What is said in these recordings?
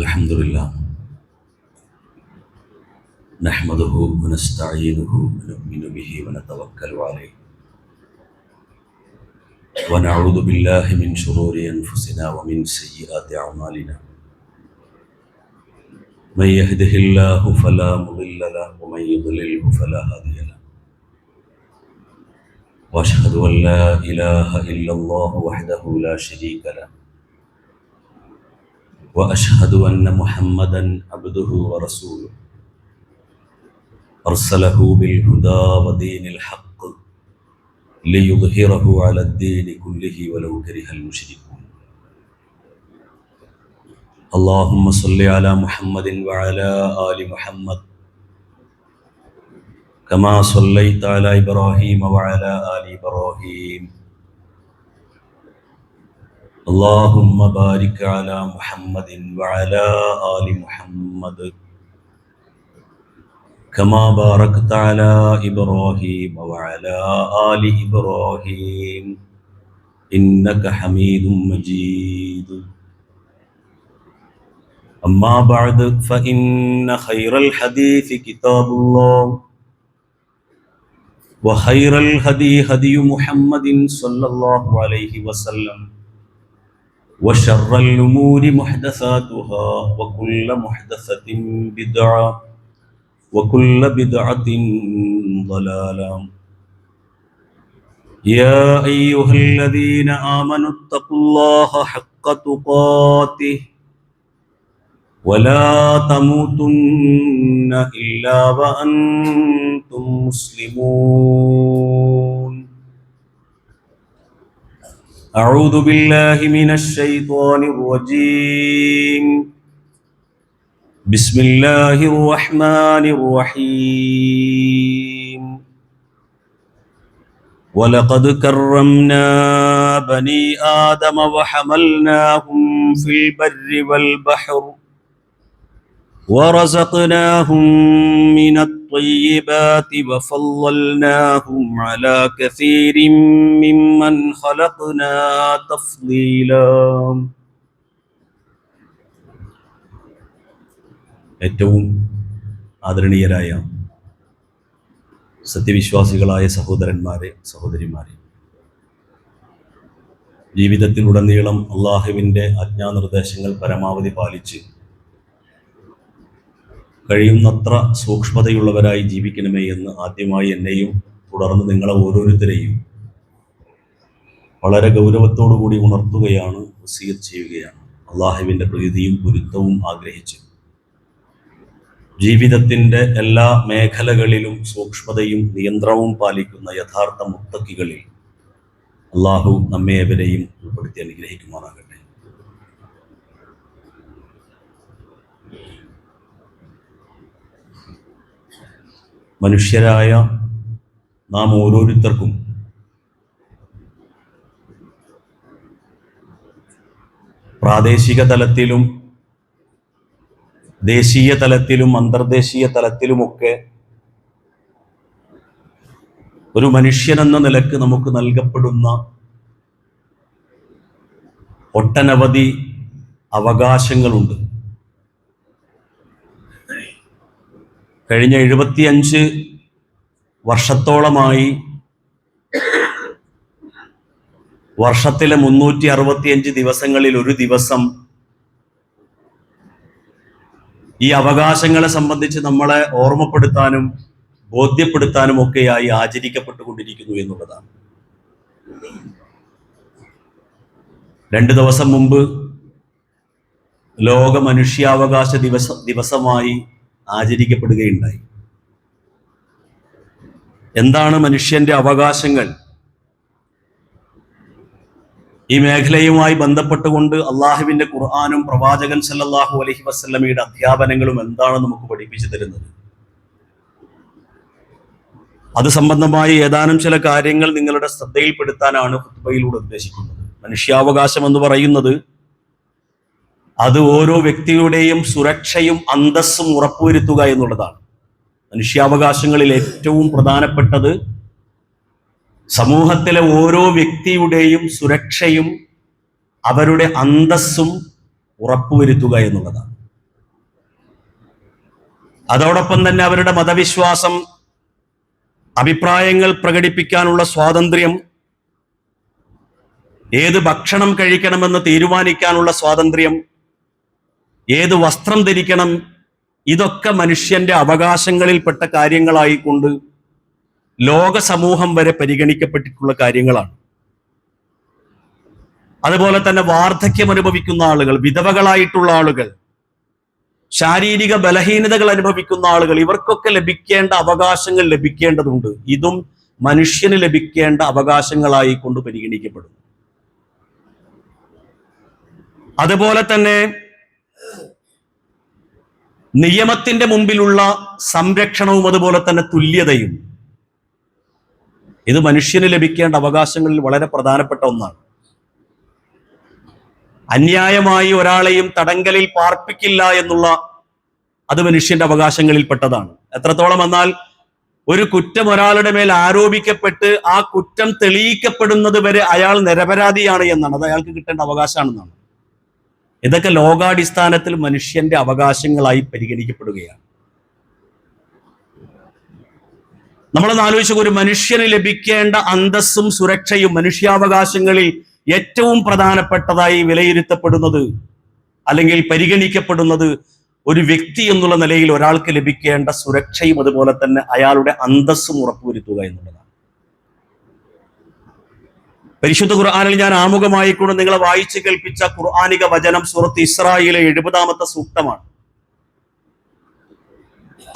الحمد لله نحمده ونستعينه ونؤمن به ونتوكل عليه ونعوذ بالله من شرور أنفسنا ومن سيئات أعمالنا من يهده الله فلا مضل له ومن يضلله فلا هادي له وأشهد أن لا إله إلا الله وحده لا شريك له وأشهد أن محمدًا عبده ورسوله أرسله بالهدى ودين الحق ليظهره على الدين كله ولو كره المشركون. اللهم صل على محمد وعلى آل محمد كما صليت على إبراهيم وعلى آل إبراهيم. اللهم بارك على محمد وعلى آل محمد كما باركت على إبراهيم وعلى آل إبراهيم إنك حميد مجيد. أما بعد فإن خير الحديث كتاب الله وخير الهدي هدي محمد صلى الله عليه وسلم وشر الأمور محدثاتها وكل محدثة بدعة وكل بدعة ضلالة. يا أيها الذين آمنوا اتقوا الله حق تقاته ولا تموتن إلا وأنتم مسلمون. أعوذ بالله من الشيطان الرجيم. بسم الله الرحمن الرحيم. ولقد كرمنا بني آدم وحملناهم في البر والبحر ورزقناهم من الطيبات وفضلناهم على كثير ممن خلقنا تفضيلا. ഏറ്റവും ആദരണീയരായ സത്യവിശ്വാസികളായ സഹോദരന്മാരെ, സഹോദരിമാരെ, ജീവിതത്തിലുടനീളം അള്ളാഹുവിൻ്റെ ആജ്ഞാനിർദ്ദേശങ്ങൾ പരമാവധി പാലിച്ച് കഴിയുന്നത്ര സൂക്ഷ്മതയുള്ളവരായി ജീവിക്കണമേ എന്ന് ആദ്യമായി എന്നെയും തുടർന്ന് നിങ്ങളെ ഓരോരുത്തരെയും വളരെ ഗൗരവത്തോടു കൂടി ഉണർത്തുകയാണ്, വസിയത്ത് ചെയ്യുകയാണ്. അള്ളാഹുവിൻ്റെ പ്രീതിയും പൊരുത്തവും ആഗ്രഹിച്ച് ജീവിതത്തിൻ്റെ എല്ലാ മേഖലകളിലും സൂക്ഷ്മതയും നിയന്ത്രണവും പാലിക്കുന്ന യഥാർത്ഥ മുത്തക്കികളിൽ അള്ളാഹു നമ്മെ ഏവരെയും ഉൾപ്പെടുത്തി അനുഗ്രഹിക്കുമാറാകട്ടെ. മനുഷ്യരായ നാം ഓരോരുത്തർക്കും പ്രാദേശിക തലത്തിലും ദേശീയ തലത്തിലും അന്തർദേശീയ തലത്തിലുമൊക്കെ ഒരു മനുഷ്യനെന്ന നിലക്ക് നമുക്ക് നൽകപ്പെടുന്ന ഒട്ടനവധി അവകാശങ്ങളുണ്ട്. കഴിഞ്ഞ 75 വർഷത്തോളമായി വർഷത്തിലെ 365 ദിവസങ്ങളിൽ ഒരു ദിവസം ഈ അവകാശങ്ങളെ സംബന്ധിച്ച് നമ്മളെ ഓർമ്മപ്പെടുത്താനും ബോധ്യപ്പെടുത്താനും ഒക്കെയായി ആചരിക്കപ്പെട്ടുകൊണ്ടിരിക്കുന്നു എന്നുള്ളതാണ്. 2 ദിവസം മുമ്പ് ലോക മനുഷ്യാവകാശ ദിവസമായി ആചരിക്കപ്പെടുകയുണ്ടായി. എന്താണ് മനുഷ്യന്റെ അവകാശങ്ങൾ? ഈ മേഖലയുമായി ബന്ധപ്പെട്ടുകൊണ്ട് അള്ളാഹുവിന്റെ ഖുർആനും പ്രവാചകൻ സല്ലല്ലാഹു അലൈഹി വസല്ലമയുടെ അധ്യാപനങ്ങളും എന്താണ് നമുക്ക് പഠിപ്പിച്ചു തരുന്നത്? അത് സംബന്ധമായി ഏതാനും ചില കാര്യങ്ങൾ നിങ്ങളുടെ ശ്രദ്ധയിൽപ്പെടുത്താനാണ് ഖുത്ബയിലൂടെ ഉദ്ദേശിക്കുന്നത്. മനുഷ്യാവകാശം എന്ന് പറയുന്നത് അത് ഓരോ വ്യക്തിയുടെയും സുരക്ഷയും അന്തസ്സും ഉറപ്പുവരുത്തുക എന്നുള്ളതാണ്. മനുഷ്യാവകാശങ്ങളിൽ ഏറ്റവും പ്രധാനപ്പെട്ടത് സമൂഹത്തിലെ ഓരോ വ്യക്തിയുടെയും സുരക്ഷയും അവരുടെ അന്തസ്സും ഉറപ്പുവരുത്തുക എന്നുള്ളതാണ്. അതോടൊപ്പം തന്നെ അവരുടെ മതവിശ്വാസം, അഭിപ്രായങ്ങൾ പ്രകടിപ്പിക്കാനുള്ള സ്വാതന്ത്ര്യം, ഏത് ഭക്ഷണം കഴിക്കണമെന്ന് തീരുമാനിക്കാനുള്ള സ്വാതന്ത്ര്യം, ഏത് വസ്ത്രം ധരിക്കണം, ഇതൊക്കെ മനുഷ്യന്റെ അവകാശങ്ങളിൽപ്പെട്ട കാര്യങ്ങളായിക്കൊണ്ട് ലോക സമൂഹം വരെ പരിഗണിക്കപ്പെട്ടിട്ടുള്ള കാര്യങ്ങളാണ്. അതുപോലെ തന്നെ വാർദ്ധക്യം അനുഭവിക്കുന്ന ആളുകൾ, വിധവകളായിട്ടുള്ള ആളുകൾ, ശാരീരിക ബലഹീനതകൾ അനുഭവിക്കുന്ന ആളുകൾ, ഇവർക്കൊക്കെ ലഭിക്കേണ്ട അവകാശങ്ങൾ ലഭിക്കേണ്ടതുണ്ട്. ഇതും മനുഷ്യന് ലഭിക്കേണ്ട അവകാശങ്ങളായി കൊണ്ട് പരിഗണിക്കപ്പെടും. അതുപോലെ തന്നെ നിയമത്തിന്റെ മുമ്പിലുള്ള സംരക്ഷണവും അതുപോലെ തന്നെ തുല്യതയും, ഇത് മനുഷ്യന് ലഭിക്കേണ്ട അവകാശങ്ങളിൽ വളരെ പ്രധാനപ്പെട്ട ഒന്നാണ്. അന്യായമായി ഒരാളെയും തടങ്കലിൽ പാർപ്പിക്കില്ല എന്നുള്ള അത് മനുഷ്യന്റെ അവകാശങ്ങളിൽപ്പെട്ടതാണ്. എത്രത്തോളം എന്നാൽ ഒരു കുറ്റം ഒരാളുടെ മേൽ ആരോപിക്കപ്പെട്ട് ആ കുറ്റം തെളിയിക്കപ്പെടുന്നത് വരെ അയാൾ നിരപരാധിയാണ് എന്നാണ്, അത് അയാൾക്ക് കിട്ടേണ്ട അവകാശമാണെന്നാണ്. ഇതൊക്കെ ലോകാടിസ്ഥാനത്തിൽ മനുഷ്യന്റെ അവകാശങ്ങളായി പരിഗണിക്കപ്പെടുകയാണ്. നമ്മളൊന്ന് ആലോചിച്ചു, ഒരു മനുഷ്യന് ലഭിക്കേണ്ട അന്തസ്സും സുരക്ഷയും മനുഷ്യാവകാശങ്ങളിൽ ഏറ്റവും പ്രധാനപ്പെട്ടതായി വിലയിരുത്തപ്പെടുന്നത് അല്ലെങ്കിൽ പരിഗണിക്കപ്പെടുന്നത് ഒരു വ്യക്തി എന്നുള്ള നിലയിൽ ഒരാൾക്ക് ലഭിക്കേണ്ട സുരക്ഷയും അതുപോലെ തന്നെ അയാളുടെ അന്തസ്സും ഉറപ്പുവരുത്തുക എന്നുള്ളതാണ്. പരിശുദ്ധ ഖുർആനിൽ ഞാൻ ആമുഖമായി കൊണ്ട് നിങ്ങളെ വായിച്ചു കേൾപ്പിച്ച ഖുർആനിക വചനം സൂറത്ത് ഇസ്രായിലെ 70-ാമത്തെ സൂക്തമാണ്.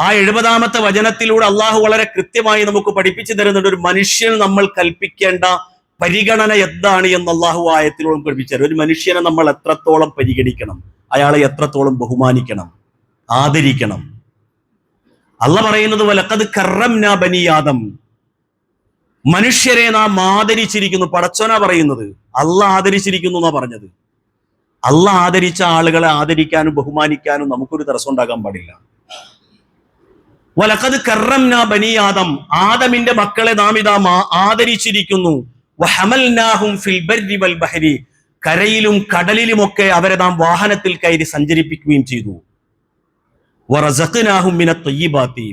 ആ 70-ാമത്തെ വചനത്തിലൂടെ അള്ളാഹു വളരെ കൃത്യമായി നമുക്ക് പഠിപ്പിച്ചു തരുന്നുണ്ട് ഒരു മനുഷ്യന് നമ്മൾ കൽപ്പിക്കേണ്ട പരിഗണന എന്താണ് എന്ന് അള്ളാഹു ആയത്തിലൂടെ പഠിപ്പിച്ചു തരും. ഒരു മനുഷ്യനെ നമ്മൾ എത്രത്തോളം പരിഗണിക്കണം, അയാളെ എത്രത്തോളം ബഹുമാനിക്കണം, ആദരിക്കണം. അള്ളാഹ് പറയുന്നത് വലഖദ് കറംനാ ബനി ആദം, മനുഷ്യരെ നാം ആദരിച്ചിരിക്കുന്നു. പടച്ചോനാ പറയുന്നത്, അള്ളാഹ് ആദരിച്ചിരിക്കുന്നു എന്നാ പറഞ്ഞത്. അള്ളാഹ് ആദരിച്ച ആളുകളെ ആദരിക്കാനും ബഹുമാനിക്കാനും നമുക്കൊരു തടസ്സം ഉണ്ടാകാൻ പാടില്ല. വലഖദ് കറംനാ ബനി ആദം, ആദമിന്റെ മക്കളെ നാം ഇതാ ആദരിച്ചിരിക്കുന്നു. വഹമൽനാഹും ഫിൽ ബർരി വൽ ബഹരി, കരയിലും കടലിലുമൊക്കെ അവരെ നാം വാഹനത്തിൽ കയറി സഞ്ചരിപ്പിക്കുകയും ചെയ്തു. വറസഖ്നാഹും മിനത് ത്വയ്യിബാത്തി,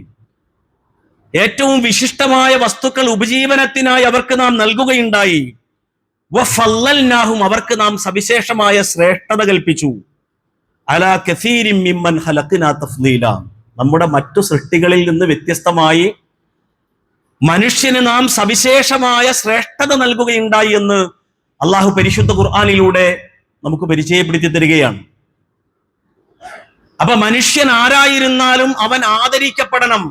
ഏറ്റവും വിശിഷ്ടമായ വസ്തുക്കൾ ഉപജീവനത്തിനായി അവർക്ക് നാം നൽകുകയുണ്ടായി. വഫല്ലൽനാഹും, അവർക്ക് നാം സവിശേഷമായ ശ്രേഷ്ഠത കൽപ്പിച്ചു. അലാ കസീരിൻ മിമ്മൻ ഖലഖ്നാ തഫ്ളീല, നമ്മുടെ മറ്റു സൃഷ്ടികളിൽ നിന്ന് വ്യത്യസ്തമായി മനുഷ്യന് നാം സവിശേഷമായ ശ്രേഷ്ഠത നൽകുകയുണ്ടായി എന്ന് അള്ളാഹു പരിശുദ്ധ ഖുർആനിലൂടെ നമുക്ക് പരിചയപ്പെടുത്തി തരികയാണ്. അപ്പൊ മനുഷ്യൻ ആരായിരുന്നാലും അവൻ ആദരിക്കപ്പെടണം,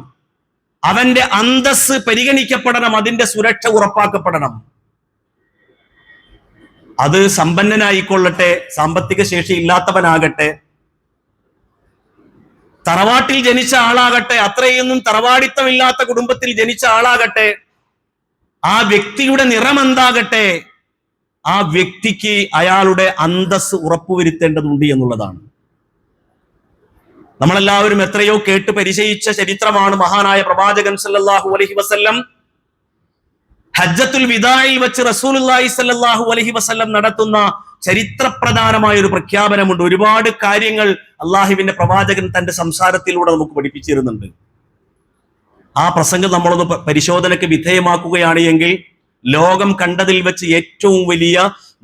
അവന്റെ അന്തസ്സ് പരിഗണിക്കപ്പെടണം, അതിന്റെ സുരക്ഷ ഉറപ്പാക്കപ്പെടണം. അത് സമ്പന്നനായിക്കൊള്ളട്ടെ, സാമ്പത്തിക ശേഷി ഇല്ലാത്തവനാകട്ടെ, തറവാട്ടിൽ ജനിച്ച ആളാകട്ടെ, അത്രയൊന്നും തറവാടിത്തമില്ലാത്ത കുടുംബത്തിൽ ജനിച്ച ആളാകട്ടെ, ആ വ്യക്തിയുടെ നിറം എന്താകട്ടെ, ആ വ്യക്തിക്ക് അയാളുടെ അന്തസ്സ് ഉറപ്പുവരുത്തേണ്ടതുണ്ട് എന്നുള്ളതാണ്. നമ്മളെല്ലാവരും എത്രയോ കേട്ട് പരിചയിച്ച ചരിത്രമാണ്. മഹാനായ പ്രവാചകൻ സല്ലല്ലാഹു അലൈഹി വസല്ലം ഹജ്ജത്തുൽ വിദായിൽ വെച്ച് റസൂലുള്ളാഹി സല്ലല്ലാഹു അലൈഹി വസല്ലം നടത്തുന്ന ചരിത്രപ്രധാനമായ ഒരു പ്രഖ്യാപനമുണ്ട്. ഒരുപാട് കാര്യങ്ങൾ അള്ളാഹുവിന്റെ പ്രവാചകൻ തന്റെ സംസാരത്തിലൂടെ നമുക്ക് പഠിപ്പിച്ചിരുന്നുണ്ട്. ആ പ്രസംഗം നമ്മളൊന്ന് പരിശോധനയ്ക്ക് വിധേയമാക്കുകയാണ് എങ്കിൽ ലോകം കണ്ടതിൽ വെച്ച് ഏറ്റവും വലിയ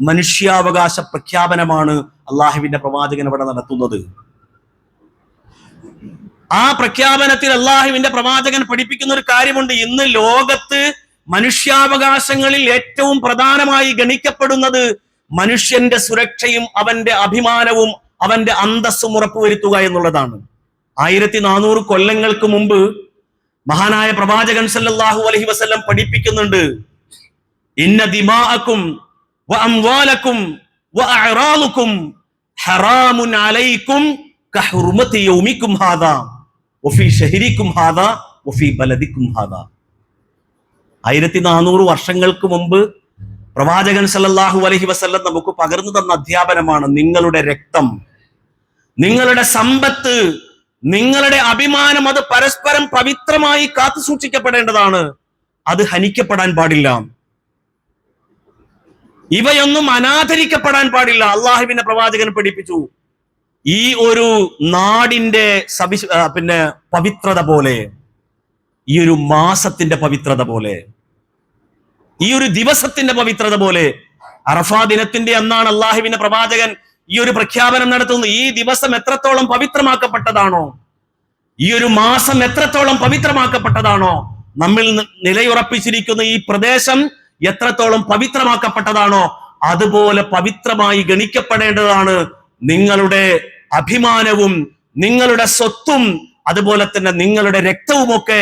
മനുഷ്യാവകാശ പ്രഖ്യാപനമാണ് അള്ളാഹുവിന്റെ പ്രവാചകൻ ഇവിടെ നടത്തുന്നത്. ആ പ്രഖ്യാപനത്തിൽ അള്ളാഹുവിന്റെ പ്രവാചകൻ പഠിപ്പിക്കുന്ന ഒരു കാര്യമുണ്ട്. ഇന്ന് ലോകത്ത് മനുഷ്യാവകാശങ്ങളിൽ ഏറ്റവും പ്രധാനമായി ഗണിക്കപ്പെടുന്നത് മനുഷ്യന്റെ സുരക്ഷയും അവന്റെ അഭിമാനവും അവന്റെ അന്തസ്സും ഉറപ്പുവരുത്തുക എന്നുള്ളതാണ്. 1400 കൊല്ലങ്ങൾക്ക് മുമ്പ് മഹാനായ പ്രവാചകൻ സല്ലല്ലാഹു അലൈഹി വസല്ലം പഠിപ്പിക്കുന്നുണ്ട്, ഇന്ന ദിമാഅക്കും വഅംവാലക്കും വഅഅറാലുക്കും ഹറാമുൻ അലൈക്കും കഹുർമതി യൗമിക്കും ഹാദാ വഫീ ശഹരിക്കും ഹാദാ വഫീ ബലദിക്കും ഹാദാ. 1400 വർഷങ്ങൾക്ക് മുമ്പ് പ്രവാചകൻ സല്ലല്ലാഹു അലൈഹി വസല്ലം നമുക്ക് പകർന്നു തന്ന അധ്യാപനമാണ് നിങ്ങളുടെ രക്തം, നിങ്ങളുടെ സമ്പത്ത്, നിങ്ങളുടെ അഭിമാനം അത് പരസ്പരം പവിത്രമായി കാത്തു സൂക്ഷിക്കപ്പെടേണ്ടതാണ്. അത് ഹനിക്കപ്പെടാൻ പാടില്ല. ഇവയൊന്നും അനാദരിക്കപ്പെടാൻ പാടില്ല. അള്ളാഹുവിന്റെ പ്രവാചകൻ പഠിപ്പിച്ചു. ഈ ഒരു നാടിന്റെ പവിത്രത പോലെ, ഈ ഒരു മാസത്തിന്റെ പവിത്രത പോലെ, ഈ ഒരു ദിവസത്തിന്റെ പവിത്രത പോലെ, അറഫാ ദിനത്തിന്റെ അന്നാണ് അള്ളാഹുവിന്റെ പ്രവാചകൻ ഈ ഒരു പ്രഖ്യാപനം നടത്തുന്നത്. ഈ ദിവസം എത്രത്തോളം പവിത്രമാക്കപ്പെട്ടതാണോ, ഈ ഒരു മാസം എത്രത്തോളം പവിത്രമാക്കപ്പെട്ടതാണോ, നമ്മിൽ നിലയുറപ്പിച്ചിരിക്കുന്ന ഈ പ്രദേശം എത്രത്തോളം പവിത്രമാക്കപ്പെട്ടതാണോ, അതുപോലെ പവിത്രമായി ഗണിക്കപ്പെടേണ്ടതാണ് നിങ്ങളുടെ അഭിമാനവും നിങ്ങളുടെ സ്വത്തും അതുപോലെ തന്നെ നിങ്ങളുടെ രക്തവുമൊക്കെ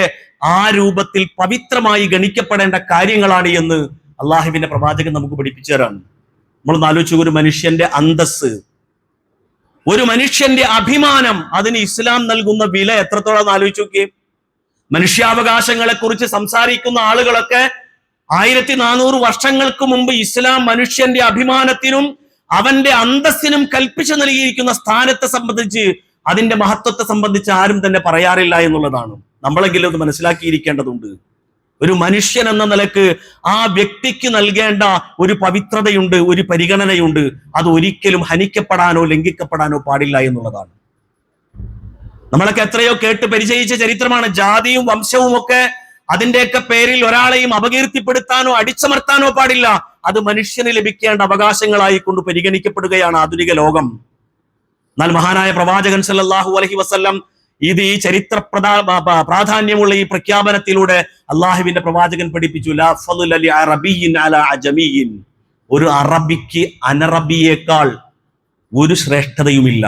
ആ രൂപത്തിൽ പവിത്രമായി ഗണിക്കപ്പെടേണ്ട കാര്യങ്ങളാണ് എന്ന് അള്ളാഹുവിന്റെ പ്രവാചകൻ നമുക്ക് പഠിപ്പിച്ചു തരാണ്. നമ്മൾ ആലോചിച്ചു, ഒരു മനുഷ്യന്റെ അന്തസ്, ഒരു മനുഷ്യന്റെ അഭിമാനം, അതിന് ഇസ്ലാം നൽകുന്ന വില എത്രത്തോളം ആലോചിച്ചു നോക്കിയേ. മനുഷ്യാവകാശങ്ങളെ കുറിച്ച് സംസാരിക്കുന്ന ആളുകളൊക്കെ 1400 വർഷങ്ങൾക്ക് മുമ്പ് ഇസ്ലാം മനുഷ്യന്റെ അഭിമാനത്തിനും അവന്റെ അന്തസ്സിനും കൽപ്പിച്ചു നൽകിയിരിക്കുന്ന സ്ഥാനത്തെ സംബന്ധിച്ച്, അതിന്റെ മഹത്വത്തെ സംബന്ധിച്ച് ആരും തന്നെ പറയാറില്ല എന്നുള്ളതാണ്. നമ്മളെങ്കിലും അത് മനസ്സിലാക്കിയിരിക്കേണ്ടതുണ്ട്. ഒരു മനുഷ്യൻ എന്ന നിലക്ക് ആ വ്യക്തിക്ക് നൽകേണ്ട ഒരു പവിത്രതയുണ്ട്, ഒരു പരിഗണനയുണ്ട്. അത് ഒരിക്കലും ഹനിക്കപ്പെടാനോ ലംഘിക്കപ്പെടാനോ പാടില്ല എന്നുള്ളതാണ്. നമ്മളൊക്കെ എത്രയോ കേട്ട് പരിചയിച്ച ചരിത്രമാണ്. ജാതിയും വംശവും ഒക്കെ അതിന്റെയൊക്കെ പേരിൽ ഒരാളെയും അപകീർത്തിപ്പെടുത്താനോ അടിച്ചമർത്താനോ പാടില്ല. അത് മനുഷ്യന് ലഭിക്കേണ്ട അവകാശങ്ങളായി കൊണ്ട് പരിഗണിക്കപ്പെടുകയാണ് ആധുനിക ലോകം. എന്നാൽ മഹാനായ പ്രവാചകൻ സല്ലല്ലാഹു അലൈഹി വസല്ലം ഇത് ഈ ചരിത്ര പ്രാധാന്യമുള്ള ഈ പ്രഖ്യാപനത്തിലൂടെ അള്ളാഹുവിന്റെ പ്രവാചകൻ പഠിപ്പിച്ചു, ലാ ഫളല ലി അറബിയ്യിൻ അലാ അജമിയ്യിൻ, ഒരു അറബിക്ക് അനറബിയേക്കാൾ ഒരു ശ്രേഷ്ഠതയുമില്ല.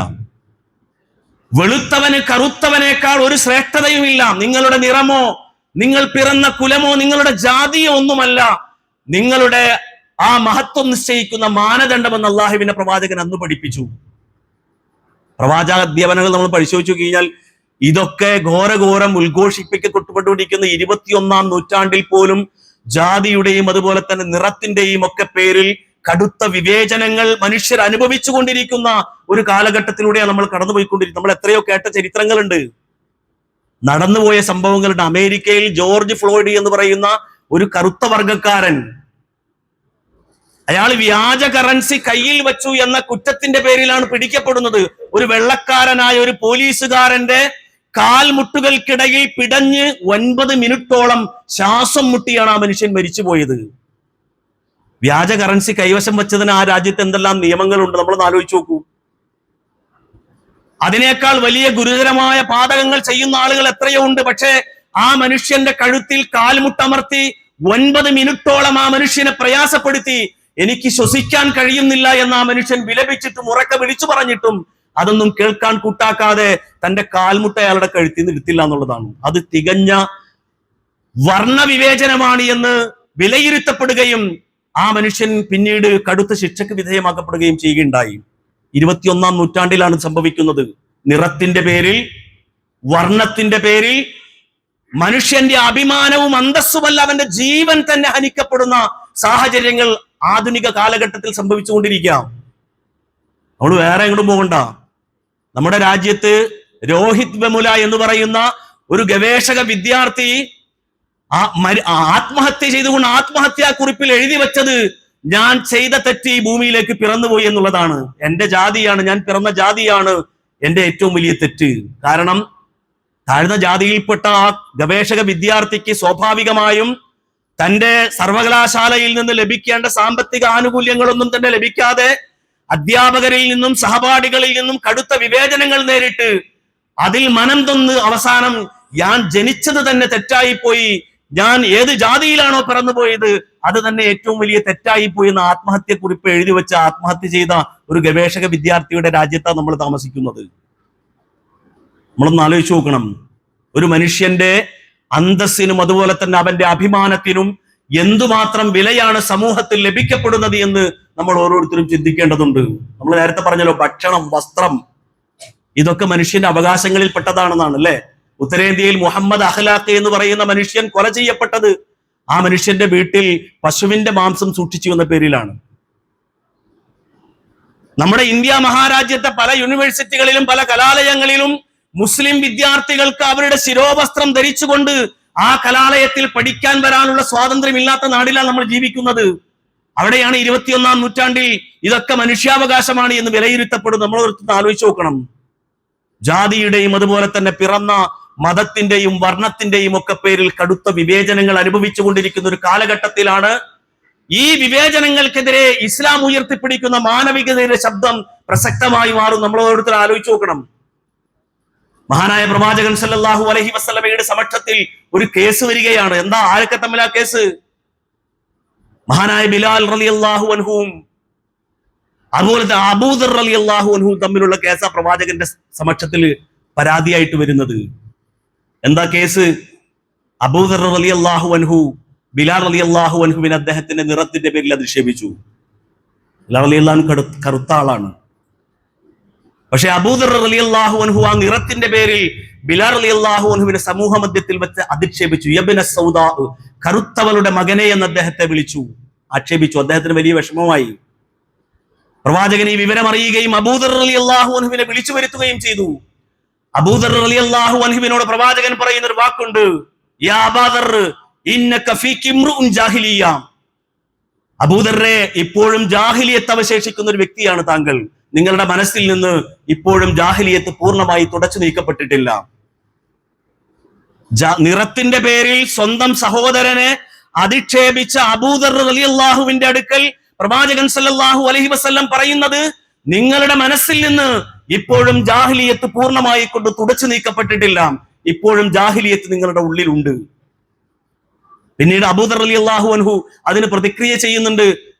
വെളുത്തവന് കറുത്തവനേക്കാൾ ഒരു ശ്രേഷ്ഠതയുമില്ല. നിങ്ങളുടെ നിറമോ നിങ്ങൾ പിറന്ന കുലമോ നിങ്ങളുടെ ജാതിയോ ഒന്നുമല്ല നിങ്ങളുടെ ആ മഹത്വം നിശ്ചയിക്കുന്ന മാനദണ്ഡമെന്ന് അള്ളാഹുവിന്റെ പ്രവാചകൻ അന്ന് പഠിപ്പിച്ചു. പ്രവാചകാധ്യാപനങ്ങൾ നമ്മൾ പരിശോധിച്ചു കഴിഞ്ഞാൽ ഇതൊക്കെ ഘോരഘോരം ഉദ്ഘോഷിപ്പിക്കപ്പെട്ടുകൊണ്ടിരിക്കുന്ന 21-ാം നൂറ്റാണ്ടിൽ പോലും ജാതിയുടെയും അതുപോലെ തന്നെ നിറത്തിന്റെയും ഒക്കെ പേരിൽ കടുത്ത വിവേചനങ്ങൾ മനുഷ്യർ അനുഭവിച്ചു കൊണ്ടിരിക്കുന്ന ഒരു കാലഘട്ടത്തിലൂടെയാണ് നമ്മൾ കടന്നുപോയിക്കൊണ്ടിരിക്കുന്നത്. നമ്മൾ എത്രയോ കേട്ട ചരിത്രങ്ങളുണ്ട്, നടന്നുപോയ സംഭവങ്ങളുണ്ട്. അമേരിക്കയിൽ ജോർജ് ഫ്ലോയ്ഡ് എന്ന് പറയുന്ന ഒരു കറുത്ത വർഗക്കാരൻ, അയാൾ വ്യാജ കറൻസി കയ്യിൽ വെച്ചു എന്ന കുറ്റത്തിന്റെ പേരിലാണ് പിടിക്കപ്പെടുന്നത്. ഒരു വെള്ളക്കാരനായ ഒരു പോലീസുകാരന്റെ കാൽമുട്ടുകൾക്കിടയിൽ പിടഞ്ഞ് 9 മിനിറ്റോളം ശ്വാസം മുട്ടിയാണ് ആ മനുഷ്യൻ മരിച്ചുപോയത്. വ്യാജ കറൻസി കൈവശം വെച്ചതിന് ആ രാജ്യത്ത് എന്തെല്ലാം നിയമങ്ങളുണ്ട് നമ്മൾ ആലോചിച്ച് നോക്കൂ. അതിനേക്കാൾ വലിയ ഗുരുതരമായ പാതകങ്ങൾ ചെയ്യുന്ന ആളുകൾ എത്രയോ ഉണ്ട്. പക്ഷേ ആ മനുഷ്യന്റെ കഴുത്തിൽ കാൽമുട്ടമർത്തി 9 മിനിറ്റോളം ആ മനുഷ്യനെ പ്രയാസപ്പെടുത്തി, എനിക്ക് ശ്വസിക്കാൻ കഴിയുന്നില്ല എന്ന് ആ മനുഷ്യൻ വിലപിച്ചിട്ടും ഉറക്കെ വിളിച്ചു പറഞ്ഞിട്ടും അതൊന്നും കേൾക്കാൻ കൂട്ടാക്കാതെ തന്റെ കാൽമുട്ട അയാളുടെ കഴുത്തിൽ നിന്ന് എടുത്തില്ല എന്നുള്ളതാണ്. അത് തികഞ്ഞ വർണ്ണവിവേചനമാണ് എന്ന് വിലയിരുത്തപ്പെടുകയും ആ മനുഷ്യൻ പിന്നീട് കടുത്ത ശിക്ഷയ്ക്ക് വിധേയമാക്കപ്പെടുകയും ചെയ്യുകയുണ്ടായി. 21-ാം നൂറ്റാണ്ടിലാണ് സംഭവിക്കുന്നത്. നിറത്തിന്റെ പേരിൽ, വർണ്ണത്തിന്റെ പേരിൽ മനുഷ്യന്റെ അഭിമാനവും അന്തസ്സുമല്ല അവന്റെ ജീവൻ തന്നെ ഹനിക്കപ്പെടുന്ന സാഹചര്യങ്ങൾ ആധുനിക കാലഘട്ടത്തിൽ സംഭവിച്ചുകൊണ്ടിരിക്കാം. നമ്മൾ വേറെ എങ്ങോട്ടും പോകണ്ട. നമ്മുടെ രാജ്യത്ത് രോഹിത് വെമുല എന്ന് പറയുന്ന ഒരു ഗവേഷക വിദ്യാർത്ഥി ആത്മഹത്യ ചെയ്തുകൊണ്ട് ആത്മഹത്യാ കുറിപ്പിൽ എഴുതി വെച്ചത്, ഞാൻ ചെയ്ത തെറ്റ് ഈ ഭൂമിയിലേക്ക് പിറന്നുപോയി എന്നുള്ളതാണ്. എന്റെ ജാതിയാണ്, ഞാൻ പിറന്ന ജാതിയാണ് എന്റെ ഏറ്റവും വലിയ തെറ്റ്. കാരണം താഴ്ന്ന ജാതിയിൽപ്പെട്ട ആ ഗവേഷക വിദ്യാർത്ഥിക്ക് സ്വാഭാവികമായും തന്റെ സർവകലാശാലയിൽ നിന്ന് ലഭിക്കേണ്ട സാമ്പത്തിക ആനുകൂല്യങ്ങളൊന്നും തന്നെ ലഭിക്കാതെ അധ്യാപകരിൽ നിന്നും സഹപാഠികളിൽ നിന്നും കടുത്ത വിവേചനങ്ങൾ നേരിട്ട് അതിൽ മനം തൊന്ന് അവസാനം ഞാൻ ജനിച്ചത് തന്നെ തെറ്റായിപ്പോയി, ഞാൻ ഏത് ജാതിയിലാണോ പിറന്നുപോയത് അത് തന്നെ ഏറ്റവും വലിയ തെറ്റായിപ്പോയി എന്ന് ആത്മഹത്യക്കുറിപ്പ് എഴുതി വെച്ച് ആത്മഹത്യ ചെയ്ത ഒരു ഗവേഷക വിദ്യാർത്ഥിയുടെ രാജ്യത്താണ് നമ്മൾ താമസിക്കുന്നത്. നമ്മളൊന്ന് ആലോചിച്ച് നോക്കണം. ഒരു മനുഷ്യന്റെ അന്തസ്സിനും അതുപോലെ തന്നെ അവന്റെ അഭിമാനത്തിനും എന്തുമാത്രം വിലയാണ് സമൂഹത്തിൽ ലഭിക്കപ്പെടുന്നത് എന്ന് നമ്മൾ ഓരോരുത്തരും ചിന്തിക്കേണ്ടതുണ്ട്. നമ്മൾ നേരത്തെ പറഞ്ഞല്ലോ, ഭക്ഷണം, വസ്ത്രം, ഇതൊക്കെ മനുഷ്യന്റെ അവകാശങ്ങളിൽ പെട്ടതാണെന്നാണ് അല്ലെ. ഉത്തരേന്ത്യയിൽ മുഹമ്മദ് അഖ്ലാഖ് എന്ന് പറയുന്ന മനുഷ്യൻ കൊല ചെയ്യപ്പെട്ടത് ആ മനുഷ്യന്റെ വീട്ടിൽ പശുവിന്റെ മാംസം സൂക്ഷിച്ചു എന്ന പേരിലാണ്. നമ്മുടെ ഇന്ത്യ മഹാരാജ്യത്തെ പല യൂണിവേഴ്സിറ്റികളിലും പല കലാലയങ്ങളിലും മുസ്ലിം വിദ്യാർത്ഥികൾക്ക് അവരുടെ ശിരോവസ്ത്രം ധരിച്ചുകൊണ്ട് ആ കലാലയത്തിൽ പഠിക്കാൻ വരാനുള്ള സ്വാതന്ത്ര്യമില്ലാത്ത നാടിലാണ് നമ്മൾ ജീവിക്കുന്നത്. അവിടെയാണ് 21-ാം നൂറ്റാണ്ടിൽ ഇതൊക്കെ മനുഷ്യാവകാശമാണ് എന്ന് വിലയിരുത്തപ്പെടും. നമ്മൾ ആലോചിച്ച് നോക്കണം. ജാതിയുടെയും അതുപോലെ തന്നെ പിറന്ന മതത്തിന്റെയും വർണ്ണത്തിന്റെയും ഒക്കെ പേരിൽ കടുത്ത വിവേചനങ്ങൾ അനുഭവിച്ചുകൊണ്ടിരിക്കുന്ന ഒരു കാലഘട്ടത്തിലാണ് ഈ വിവേചനങ്ങൾക്കെതിരെ ഇസ്ലാം ഉയർത്തിപ്പിടിക്കുന്ന മാനവികതയുടെ ശബ്ദം പ്രസക്തമായി മാറും. നമ്മൾ ഓരോരുത്തർ ആലോചിച്ച് നോക്കണം. മഹാനായ പ്രവാചകൻ സല്ലല്ലാഹു അലൈഹി വസല്ലമയുടെ സമക്ഷത്തിൽ ഒരു കേസ് വരികയാണ്. എന്താ? ആരൊക്കെ തമ്മിൽ ആ കേസ്? മഹാനായ ബിലാൽ റളിയല്ലാഹു അൻഹുവും അതുപോലെ അബൂദർ റളിയല്ലാഹു അൻഹു തമ്മിലുള്ള കേസാ പ്രവാചകന്റെ സമക്ഷത്തിൽ പരാതിയായിട്ട് വരുന്നത്. എന്താ കേസ്? അബൂദർ റളിയല്ലാഹു അൻഹു ബിലാൽ റളിയല്ലാഹു അൻഹുവിനെ അദ്ദേഹത്തിന്റെ നിറത്തിന്റെ പേരിൽ അധിക്ഷേപിച്ചു. ബിലാൽ റളിയല്ലാഹു അൻഹു കറുത്ത ആളാണ്. പക്ഷെ അബൂദർ റളിയല്ലാഹു അൻഹു ആ നിറത്തിന്റെ പേരിൽ ബിലാൽ റളിയല്ലാഹു അൻഹുവിനെ സമൂഹ മധ്യത്തിൽ വെച്ച് അധിക്ഷേപിച്ചു. യബ്ന സൗദാ, കറുത്തവളുടെ മകനെ എന്ന് അദ്ദേഹത്തെ വിളിച്ചു, ആക്ഷേപിച്ചു. അദ്ദേഹത്തിന് വലിയ വിഷമമായി. പ്രവാചകൻ ഈ വിവരം അറിയുകയും അബൂദർ റളിയല്ലാഹു അൻഹുവിനെ വിളിച്ചു വരുത്തുകയും ചെയ്തു. അബൂദർ റളിയല്ലാഹു അൻഹുവിനോട് പ്രവാചകൻ പറയുന്ന ഒരു വാക്കുണ്ട്, യാ അബൂദർ ഇന്നക ഫീക ഇംറുഉൻ ജാഹിലിയ്യ. അബൂദറെ, ഇപ്പോഴും ജാഹിലിയത്ത് അവശേഷിക്കുന്ന ഒരു വ്യക്തിയാണ് താങ്കൾ. നിങ്ങളുടെ മനസ്സിൽ നിന്ന് ഇപ്പോഴും ജാഹിലിയത്ത് പൂർണ്ണമായി തുടച്ചു നീക്കപ്പെട്ടിട്ടില്ല. നിറത്തിന്റെ പേരിൽ സ്വന്തം സഹോദരനെ അധിക്ഷേപിച്ച അബൂദർ റളിയല്ലാഹുവിന്റെ അടുക്കൽ പ്രവാചകൻ സല്ലല്ലാഹു അലൈഹി വസല്ലം പറയുന്നത്, നിങ്ങളുടെ മനസ്സിൽ നിന്ന് ഇപ്പോഴും ജാഹിലിയത്ത് പൂർണ്ണമായി കൊണ്ട് തുടച്ചു നീക്കപ്പെട്ടിട്ടില്ല. ഇപ്പോഴും ജാഹിലിയത്ത് നിങ്ങളുടെ ഉള്ളിലുണ്ട്. പിന്നീട് അബൂദർ റളിയല്ലാഹു അൻഹു അതിന് പ്രതിക്രിയ ചെയ്യുന്നുണ്ട്.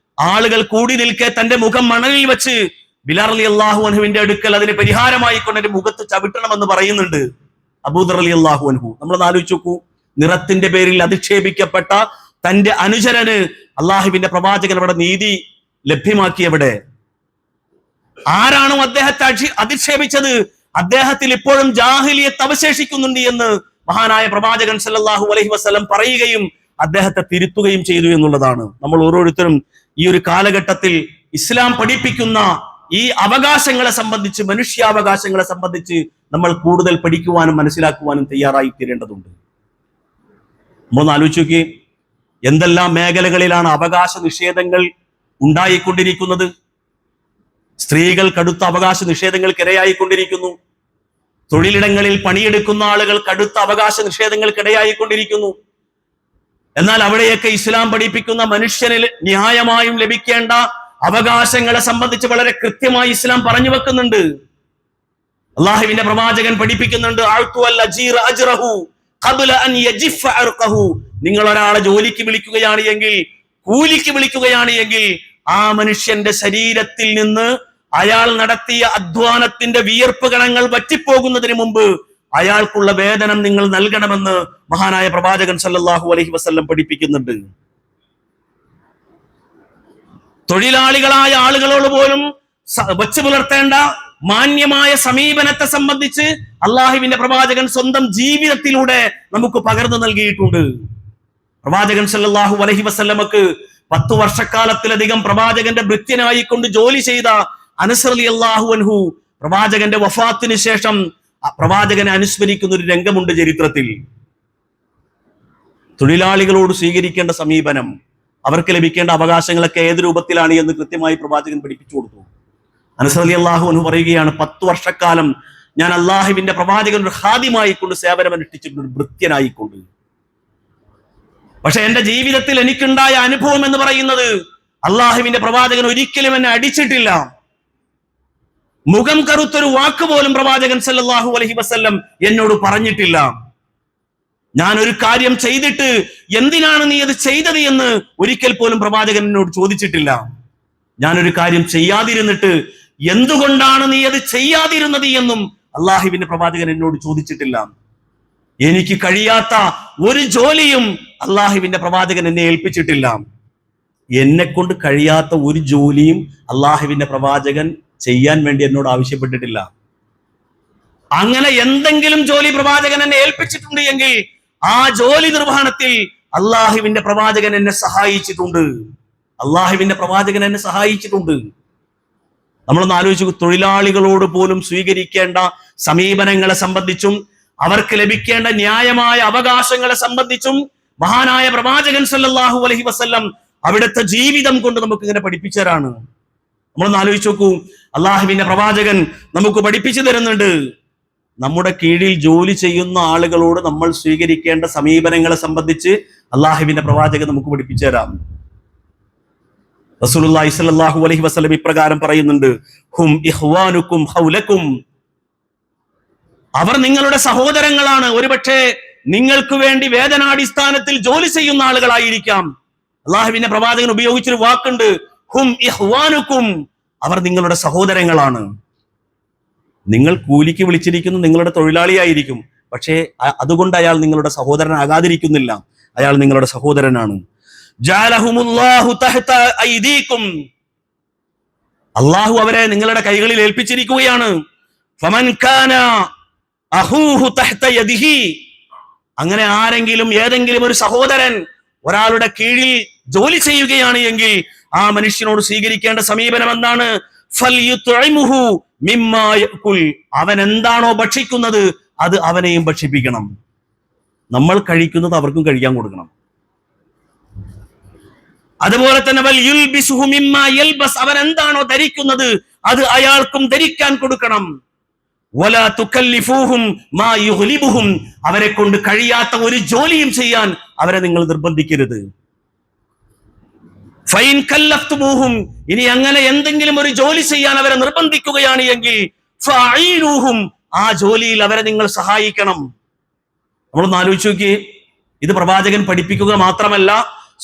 ആളുകൾ കൂടി നിൽക്കെ തന്റെ മുഖം മണലിൽ വെച്ച് ബിലാൽ റളിയല്ലാഹു അൻഹുവിന്റെ അടുക്കൽ അതിന് പരിഹാരമായി കൊണ്ട് എന്റെ മുഖത്ത് ചവിട്ടണമെന്ന് പറയുന്നുണ്ട് അബൂദർ റളിയല്ലാഹു അൻഹു. നമ്മളൊന്ന് ആലോചിച്ച് നോക്കൂ. നിറത്തിന്റെ പേരിൽ അധിക്ഷേപിക്കപ്പെട്ട തന്റെ അനുചരന് അള്ളാഹുവിന്റെ പ്രവാചകൻ അവിടെ നീതി ലഭ്യമാക്കിയവിടെ. ആരാണോ അദ്ദേഹത്തെ അധിക്ഷേപിച്ചത്, അദ്ദേഹത്തിൽ ഇപ്പോഴും ജാഹിലിയത്ത് അവശേഷിക്കുന്നുണ്ട് എന്ന് മഹാനായ പ്രവാചകൻ സല്ലല്ലാഹു അലൈഹി വസല്ലം പറയുകയും അദ്ദേഹത്തെ തിരുത്തുകയും ചെയ്തു എന്നുള്ളതാണ്. നമ്മൾ ഓരോരുത്തരും ഈ ഒരു കാലഘട്ടത്തിൽ ഇസ്ലാം പഠിപ്പിക്കുന്ന ഈ അവകാശങ്ങളെ സംബന്ധിച്ച്, മനുഷ്യാവകാശങ്ങളെ സംബന്ധിച്ച് നമ്മൾ കൂടുതൽ പഠിക്കുവാനും മനസ്സിലാക്കുവാനും തയ്യാറായി തീരേണ്ടതുണ്ട്. നമ്മളൊന്ന് ആലോചിച്ച് നോക്കി, എന്തെല്ലാം മേഖലകളിലാണ് അവകാശ നിഷേധങ്ങൾ ഉണ്ടായിക്കൊണ്ടിരിക്കുന്നത്. സ്ത്രീകൾ കടുത്ത അവകാശ നിഷേധങ്ങൾക്കിരയായിക്കൊണ്ടിരിക്കുന്നു. തൊഴിലിടങ്ങളിൽ പണിയെടുക്കുന്ന ആളുകൾ കടുത്ത അവകാശ നിഷേധങ്ങൾക്കിടയായിക്കൊണ്ടിരിക്കുന്നു. എന്നാൽ അവിടെയൊക്കെ ഇസ്ലാം പഠിപ്പിക്കുന്ന മനുഷ്യനിൽ ന്യായമായും ലഭിക്കേണ്ട അവകാശങ്ങളെ സംബന്ധിച്ച് വളരെ കൃത്യമായി ഇസ്ലാം പറഞ്ഞു വെക്കുന്നുണ്ട്. അള്ളാഹുവിന്റെ പ്രവാചകൻ പഠിപ്പിക്കുന്നുണ്ട്, നിങ്ങൾ ഒരാളെ ജോലിക്ക് വിളിക്കുകയാണ് എങ്കിൽ, കൂലിക്ക് വിളിക്കുകയാണ് എങ്കിൽ, ആ മനുഷ്യന്റെ ശരീരത്തിൽ നിന്ന് അയാൾ നടത്തിയ അധ്വാനത്തിന്റെ വിയർപ്പ് കണങ്ങൾ വറ്റിപ്പോകുന്നതിന് മുമ്പ് അയാൾക്കുള്ള വേതനം നിങ്ങൾ നൽകണമെന്ന് മഹാനായ പ്രവാചകൻ സല്ലല്ലാഹു അലൈഹി വസല്ലം പഠിപ്പിക്കുന്നുണ്ട്. തൊഴിലാളികളായ ആളുകളോട് പോലും വച്ചു പുലർത്തേണ്ട മാന്യമായ സമീപനത്തെ സംബന്ധിച്ച് അള്ളാഹുവിന്റെ പ്രവാചകൻ സ്വന്തം ജീവിതത്തിലൂടെ നമുക്ക് പകർന്നു നൽകിയിട്ടുണ്ട്. പ്രവാചകൻ സല്ലല്ലാഹു അലൈഹി വസല്ലമക്ക് 10 വർഷക്കാലത്തിലധികം പ്രവാചകന്റെ ഭൃത്യനായിക്കൊണ്ട് ജോലി ചെയ്ത അനസ് റളിയല്ലാഹു അൻഹു പ്രവാചകന്റെ വഫാത്തിന് ശേഷം പ്രവാചകനെ അനുസ്മരിക്കുന്ന ഒരു രംഗമുണ്ട് ചരിത്രത്തിൽ. തൊഴിലാളികളോട് സ്വീകരിക്കേണ്ട സമീപനം, അവർക്ക് ലഭിക്കേണ്ട അവകാശങ്ങളൊക്കെ ഏത് രൂപത്തിലാണ് എന്ന് കൃത്യമായി പ്രവാചകൻ പഠിപ്പിച്ചു കൊടുത്തു. അനസ് റളിയല്ലാഹു അൻഹു പറയുകയാണ്, 10 വർഷക്കാലം ഞാൻ അള്ളാഹുവിന്റെ പ്രവാചകൻ ഒരു ഖാദിമായിക്കൊണ്ട് സേവനം അനുഷ്ഠിച്ചിട്ടുണ്ട്, ഒരു ഭൃത്യനായിക്കൊണ്ട്. പക്ഷെ എന്റെ ജീവിതത്തിൽ എനിക്കുണ്ടായ അനുഭവം എന്ന് പറയുന്നത്, അള്ളാഹുവിന്റെ പ്രവാചകൻ ഒരിക്കലും എന്നെ അടിച്ചിട്ടില്ല. മുഖം കറുത്തൊരു വാക്ക് പോലും പ്രവാചകൻ സല്ലല്ലാഹു അലൈഹി വസല്ലം എന്നോട് പറഞ്ഞിട്ടില്ല. ഞാൻ ഒരു കാര്യം ചെയ്തിട്ട് എന്തിനാണ് നീ അത് ചെയ്തത് എന്ന് ഒരിക്കൽ പോലും പ്രവാചകൻ എന്നോട് ചോദിച്ചിട്ടില്ല. ഞാനൊരു കാര്യം ചെയ്യാതിരുന്നിട്ട് എന്തുകൊണ്ടാണ് നീ അത് ചെയ്യാതിരുന്നത് എന്നും അള്ളാഹുവിന്റെ പ്രവാചകൻ എന്നോട് ചോദിച്ചിട്ടില്ല. എനിക്ക് കഴിയാത്ത ഒരു ജോലിയും അള്ളാഹുവിന്റെ പ്രവാചകൻ എന്നെ ഏൽപ്പിച്ചിട്ടില്ല. എന്നെ കൊണ്ട് കഴിയാത്ത ഒരു ജോലിയും അള്ളാഹുവിന്റെ പ്രവാചകൻ ചെയ്യാൻ വേണ്ടി എന്നോട് ആവശ്യപ്പെട്ടിട്ടില്ല. അങ്ങനെ എന്തെങ്കിലും ജോലി പ്രവാചകൻ എന്നെ ഏൽപ്പിച്ചിട്ടുണ്ട് എങ്കിൽ ആ ജോലി നിർവഹണത്തിൽ അള്ളാഹുവിന്റെ പ്രവാചകൻ എന്നെ സഹായിച്ചിട്ടുണ്ട്. അള്ളാഹുവിന്റെ പ്രവാചകൻ എന്നെ സഹായിച്ചിട്ടുണ്ട്. നമ്മളൊന്ന് ആലോചിച്ചു, തൊഴിലാളികളോട് പോലും സ്വീകരിക്കേണ്ട സമീപനങ്ങളെ സംബന്ധിച്ചും അവർക്ക് ലഭിക്കേണ്ട ന്യായമായ അവകാശങ്ങളെ സംബന്ധിച്ചും മഹാനായ പ്രവാചകൻ സല്ലല്ലാഹു അലൈഹി വസല്ലം അവിടുത്തെ ജീവിതം കൊണ്ട് നമുക്ക് ഇങ്ങനെ പഠിപ്പിച്ചു തരാണ്. നമ്മളൊന്ന് ആലോചിച്ച് നോക്കൂ, അള്ളാഹുവിന്റെ പ്രവാചകൻ നമുക്ക് പഠിപ്പിച്ചു തരുന്നുണ്ട്. നമ്മുടെ കീഴിൽ ജോലി ചെയ്യുന്ന ആളുകളോട് നമ്മൾ സ്വീകരിക്കേണ്ട സമീപനങ്ങളെ സംബന്ധിച്ച് അള്ളാഹുവിന്റെ പ്രവാചകൻ നമുക്ക് പഠിപ്പിച്ചു തരാം. റസൂലുള്ളാഹി സ്വല്ലല്ലാഹു അലൈഹി വസല്ലം ഇപ്രകാരം പറയുന്നുണ്ട്, ഹും ഇഖ്വാനുക്കും ഹൗലക്കും. അവർ നിങ്ങളുടെ സഹോദരങ്ങളാണ്. ഒരുപക്ഷെ നിങ്ങൾക്ക് വേണ്ടി വേതനാടിസ്ഥാനത്തിൽ ജോലി ചെയ്യുന്ന ആളുകളായിരിക്കാം. അള്ളാഹുവിന്റെ പ്രവാചകൻ ഉപയോഗിച്ചൊരു വാക്കുണ്ട്, ഹും ഇഖ്വാനുക്കും. അവർ നിങ്ങളുടെ സഹോദരങ്ങളാണ്. നിങ്ങൾ കൂലിക്ക് വിളിച്ചിരിക്കുന്നത് നിങ്ങളുടെ തൊഴിലാളിയായിരിക്കും, പക്ഷേ അതുകൊണ്ട് അയാൾ നിങ്ങളുടെ സഹോദരനാകാതിരിക്കുന്നില്ല. അയാൾ നിങ്ങളുടെ സഹോദരനാണ്. ജഅലഹുമുല്ലാഹു തഹ്ത ഐദീകും. അള്ളാഹു അവരെ നിങ്ങളുടെ കൈകളിൽ ഏൽപ്പിച്ചിരിക്കുകയാണ്. ഫമൻ കാന അഖൂഹു തഹ്ത യദിഹി. അങ്ങനെ ആരെങ്കിലും ഏതെങ്കിലും ഒരു സഹോദരൻ ഒരാളുടെ കീഴിൽ ജോലി ചെയ്യുകയാണ് എങ്കിൽ ആ മനുഷ്യനോട് സ്വീകരിക്കേണ്ട സമീപനം എന്താണ്? ഫൽയുത്ഇമുഹു മിമ്മാ യഅകുൽ. അവൻ എന്താണോ ഭക്ഷിക്കുന്നത് അത് അവനെയും ഭക്ഷിപ്പിക്കണം. നമ്മൾ കഴിക്കുന്നത് അവർക്കും കഴിക്കാൻ കൊടുക്കണം. അതുപോലെ തന്നെ വൽയുൽബിസുഹു മിമ്മാ യൽബസ്. അവൻ എന്താണോ ധരിക്കുന്നത് അത് അയാൾക്കും ധരിക്കാൻ കൊടുക്കണം. വലാ തുകല്ലിഫൂഹും മാ യുഗ്ലിബുഹും. അവരെ കൊണ്ട് കഴിയാത്ത ഒരു ജോലിയും ചെയ്യാൻ അവരെ നിങ്ങൾ നിർബന്ധിക്കരുത്. ഫൈൻ കല്ലഫ്തുമൂഹും. ഇനി അങ്ങനെ എന്തെങ്കിലും ഒരു ജോലി ചെയ്യാൻ അവരെ നിർബന്ധിക്കുകയാണ് എങ്കിൽ ഫഅഈനൂഹും. ആ ജോലിയിൽ അവരെ നിങ്ങൾ സഹായിക്കണം. നമ്മളൊന്ന് ആലോചിച്ച് നോക്കിയേ, ഇത് പ്രവാചകൻ പഠിപ്പിക്കുക മാത്രമല്ല,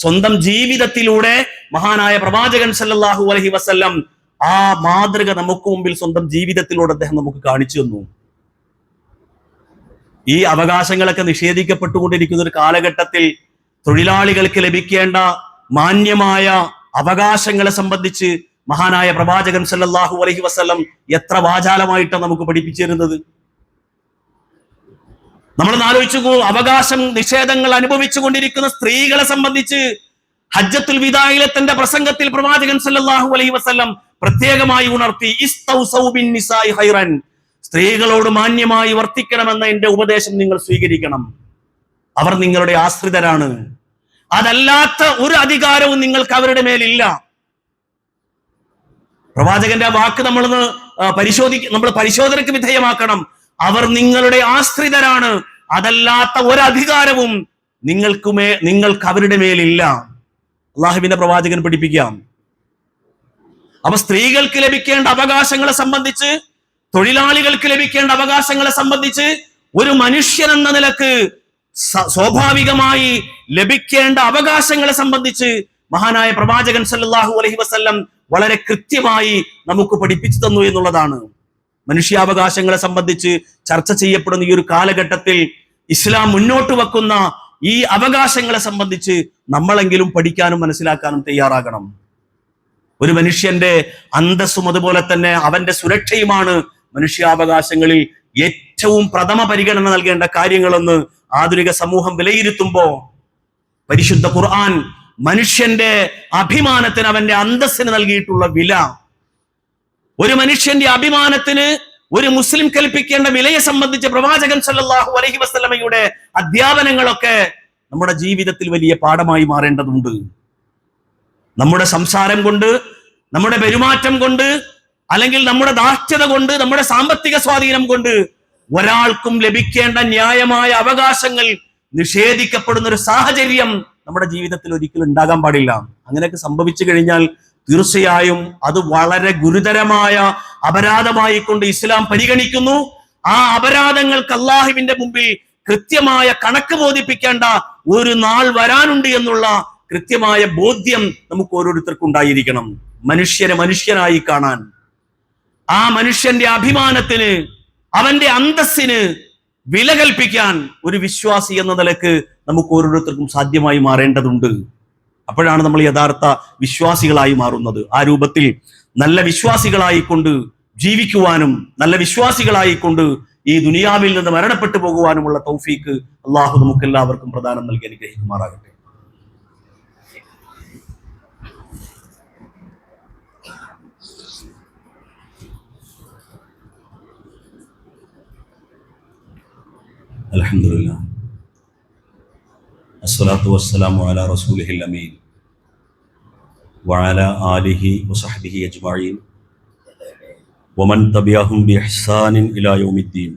സ്വന്തം ജീവിതത്തിലൂടെ മഹാനായ പ്രവാചകൻ സല്ലല്ലാഹു അലൈഹി വസല്ലം ആ മാതൃക നമുക്ക് മുമ്പിൽ സ്വന്തം ജീവിതത്തിലൂടെ അദ്ദേഹം നമുക്ക് കാണിച്ചു തന്നു. ഈ അവകാശങ്ങളൊക്കെ നിഷേധിക്കപ്പെട്ടുകൊണ്ടിരിക്കുന്ന ഒരു കാലഘട്ടത്തിൽ തൊഴിലാളികൾക്ക് ലഭിക്കേണ്ട മാന്യമായ അവകാശങ്ങളെ സംബന്ധിച്ച് മഹാനായ പ്രവാചകൻ സല്ലല്ലാഹു അലൈഹി വസല്ലം എത്ര വാചാലമായിട്ടാണ് നമുക്ക് പഠിപ്പിച്ചു തരുന്നത്. നമ്മൾ ആലോചിച്ചു, അവകാശം നിഷേധങ്ങൾ അനുഭവിച്ചു കൊണ്ടിരിക്കുന്ന സ്ത്രീകളെ സംബന്ധിച്ച് ഹജ്ജത്തുൽ വിദായിലെ തന്റെ പ്രസംഗത്തിൽ പ്രവാചകൻ സല്ലല്ലാഹു അലൈഹി വസല്ലം പ്രത്യേകമായി ഉണർത്തി, ഇസ്തൗസൗ ബിൻ നിസാഇ ഖൈറൻ. സ്ത്രീകളോട് മാന്യമായി വർത്തിക്കണമെന്ന എന്റെ ഉപദേശം നിങ്ങൾ സ്വീകരിക്കണം. അവർ നിങ്ങളുടെ ആശ്രിതരാണ്. അതല്ലാത്ത ഒരു അധികാരവും നിങ്ങൾക്ക് അവരുടെ മേലില്ല. പ്രവാചകന്റെ വാക്ക് നമ്മൾ പരിശോധനയ്ക്ക് വിധേയമാക്കണം. അവർ നിങ്ങളുടെ ആശ്രിതരാണ്. അതല്ലാത്ത ഒരധികാരവും നിങ്ങൾക്ക് അവരുടെ മേലില്ല. അള്ളാഹുവിന്റെ പ്രവാചകൻ പഠിപ്പിക്കാം. അപ്പൊ സ്ത്രീകൾക്ക് ലഭിക്കേണ്ട അവകാശങ്ങളെ സംബന്ധിച്ച്, തൊഴിലാളികൾക്ക് ലഭിക്കേണ്ട അവകാശങ്ങളെ സംബന്ധിച്ച് ഒരു മനുഷ്യൻ എന്ന നിലക്ക് സ്വാഭാവികമായി ലഭിക്കേണ്ട അവകാശങ്ങളെ സംബന്ധിച്ച് മഹാനായ പ്രവാചകൻ സല്ലല്ലാഹു അലൈഹി വസല്ലം വളരെ കൃത്യമായി നമുക്ക് പഠിപ്പിച്ചു തന്നു എന്നുള്ളതാണ്. മനുഷ്യാവകാശങ്ങളെ സംബന്ധിച്ച് ചർച്ച ചെയ്യപ്പെടുന്ന ഈ ഒരു കാലഘട്ടത്തിൽ ഇസ്ലാം മുന്നോട്ട് വെക്കുന്ന ഈ അവകാശങ്ങളെ സംബന്ധിച്ച് നമ്മളെങ്കിലും പഠിക്കാനും മനസ്സിലാക്കാനും തയ്യാറാകണം. ഒരു മനുഷ്യന്റെ അന്തസ്സും അതുപോലെ തന്നെ അവന്റെ സുരക്ഷയുമാണ് മനുഷ്യാവകാശങ്ങളിൽ ഏറ്റവും പ്രഥമ പരിഗണന നൽകേണ്ട കാര്യങ്ങളെന്ന് ആധുനിക സമൂഹം വിലയിരുത്തുമ്പോ പരിശുദ്ധ ഖുർആൻ മനുഷ്യന്റെ അഭിമാനത്തിന്, അവന്റെ അന്തസ്സിന് നൽകിയിട്ടുള്ള വില, ഒരു മനുഷ്യന്റെ അഭിമാനത്തിന് ഒരു മുസ്ലിം കൽപ്പിക്കേണ്ട വിലയെ സംബന്ധിച്ച് പ്രവാചകൻ സല്ലല്ലാഹു അലൈഹി വസല്ലമയുടെ അധ്യാപനങ്ങളൊക്കെ നമ്മുടെ ജീവിതത്തിൽ വലിയ പാഠമായി മാറേണ്ടതുണ്ട്. നമ്മുടെ സംസാരം കൊണ്ട്, നമ്മുടെ പെരുമാറ്റം കൊണ്ട്, അല്ലെങ്കിൽ നമ്മുടെ ധാർഷ്ട്യത കൊണ്ട്, നമ്മുടെ സാമ്പത്തിക സ്വാധീനം കൊണ്ട് ഒരാൾക്കും ലഭിക്കേണ്ട ന്യായമായ അവകാശങ്ങൾ നിഷേധിക്കപ്പെടുന്ന ഒരു സാഹചര്യം നമ്മുടെ ജീവിതത്തിൽ ഒരിക്കലും ഉണ്ടാകാൻ പാടില്ല. അങ്ങനെയൊക്കെ സംഭവിച്ചു കഴിഞ്ഞാൽ തീർച്ചയായും അത് വളരെ ഗുരുതരമായ അപരാധമായി കൊണ്ട് ഇസ്ലാം പരിഗണിക്കുന്നു. ആ അപരാധങ്ങൾക്ക് അള്ളാഹുവിന്റെ മുമ്പിൽ കൃത്യമായ കണക്ക് ബോധിപ്പിക്കേണ്ട ഒരു നാൾ വരാനുണ്ട് എന്നുള്ള കൃത്യമായ ബോധ്യം നമുക്ക് ഓരോരുത്തർക്കും ഉണ്ടായിരിക്കണം. മനുഷ്യനെ മനുഷ്യനായി കാണാൻ, ആ മനുഷ്യന്റെ അഭിമാനത്തിന്, അവന്റെ അന്തസ്സിന് വില കൽപ്പിക്കാൻ ഒരു വിശ്വാസി എന്ന നിലക്ക് നമുക്ക് ഓരോരുത്തർക്കും സാധ്യമായി മാറേണ്ടതുണ്ട്. അപ്പോഴാണ് നമ്മൾ യഥാർത്ഥ വിശ്വാസികളായി മാറുന്നത്. ആ രൂപത്തിൽ നല്ല വിശ്വാസികളായിക്കൊണ്ട് ജീവിക്കുവാനും നല്ല വിശ്വാസികളായിക്കൊണ്ട് ഈ ദുനിയാവിൽ നിന്ന് മരണപ്പെട്ടു പോകുവാനുമുള്ള തൗഫീക്ക് അള്ളാഹു നമുക്ക് എല്ലാവർക്കും പ്രദാനം നൽകി അനുഗ്രഹിക്കുമാറാകട്ടെ. അൽഹംദുലില്ലാഹ്, അസ്സലാത്തു വസ്സലാമു അലാ റസൂലിഹിൽ അമീൻ وعلى آله وصحبه أجمعين ومن تبعهم بإحسان إلى يوم الدين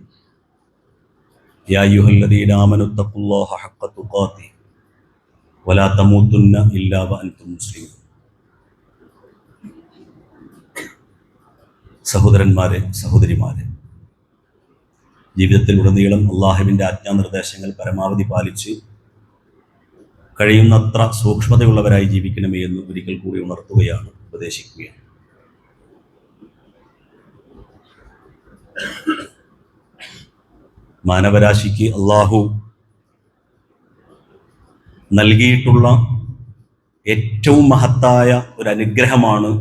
يا أيها الذين آمنوا اتقوا الله حق تقاته ولا تموتن إلا وأنتم مسلمون. സഹോദരന്മാരെ, സഹോദരിമാരെ, ജീവിതത്തിലുടനീളം അള്ളാഹുവിൻ്റെ ആജ്ഞാനിർദ്ദേശങ്ങൾ പരമാവധി പാലിച്ച് കഴിയുന്നത്ര സൂക്ഷ്മതയുള്ളവരായി ജീവിക്കണമേ എന്ന് ഒരിക്കൽ കൂടി ഉണർത്തുകയാണ്, ഉപദേശിക്കുകയാണ്. മാനവരാശിക്ക് അള്ളാഹു നൽകിയിട്ടുള്ള ഏറ്റവും മഹത്തായ ഒരു അനുഗ്രഹമാണ്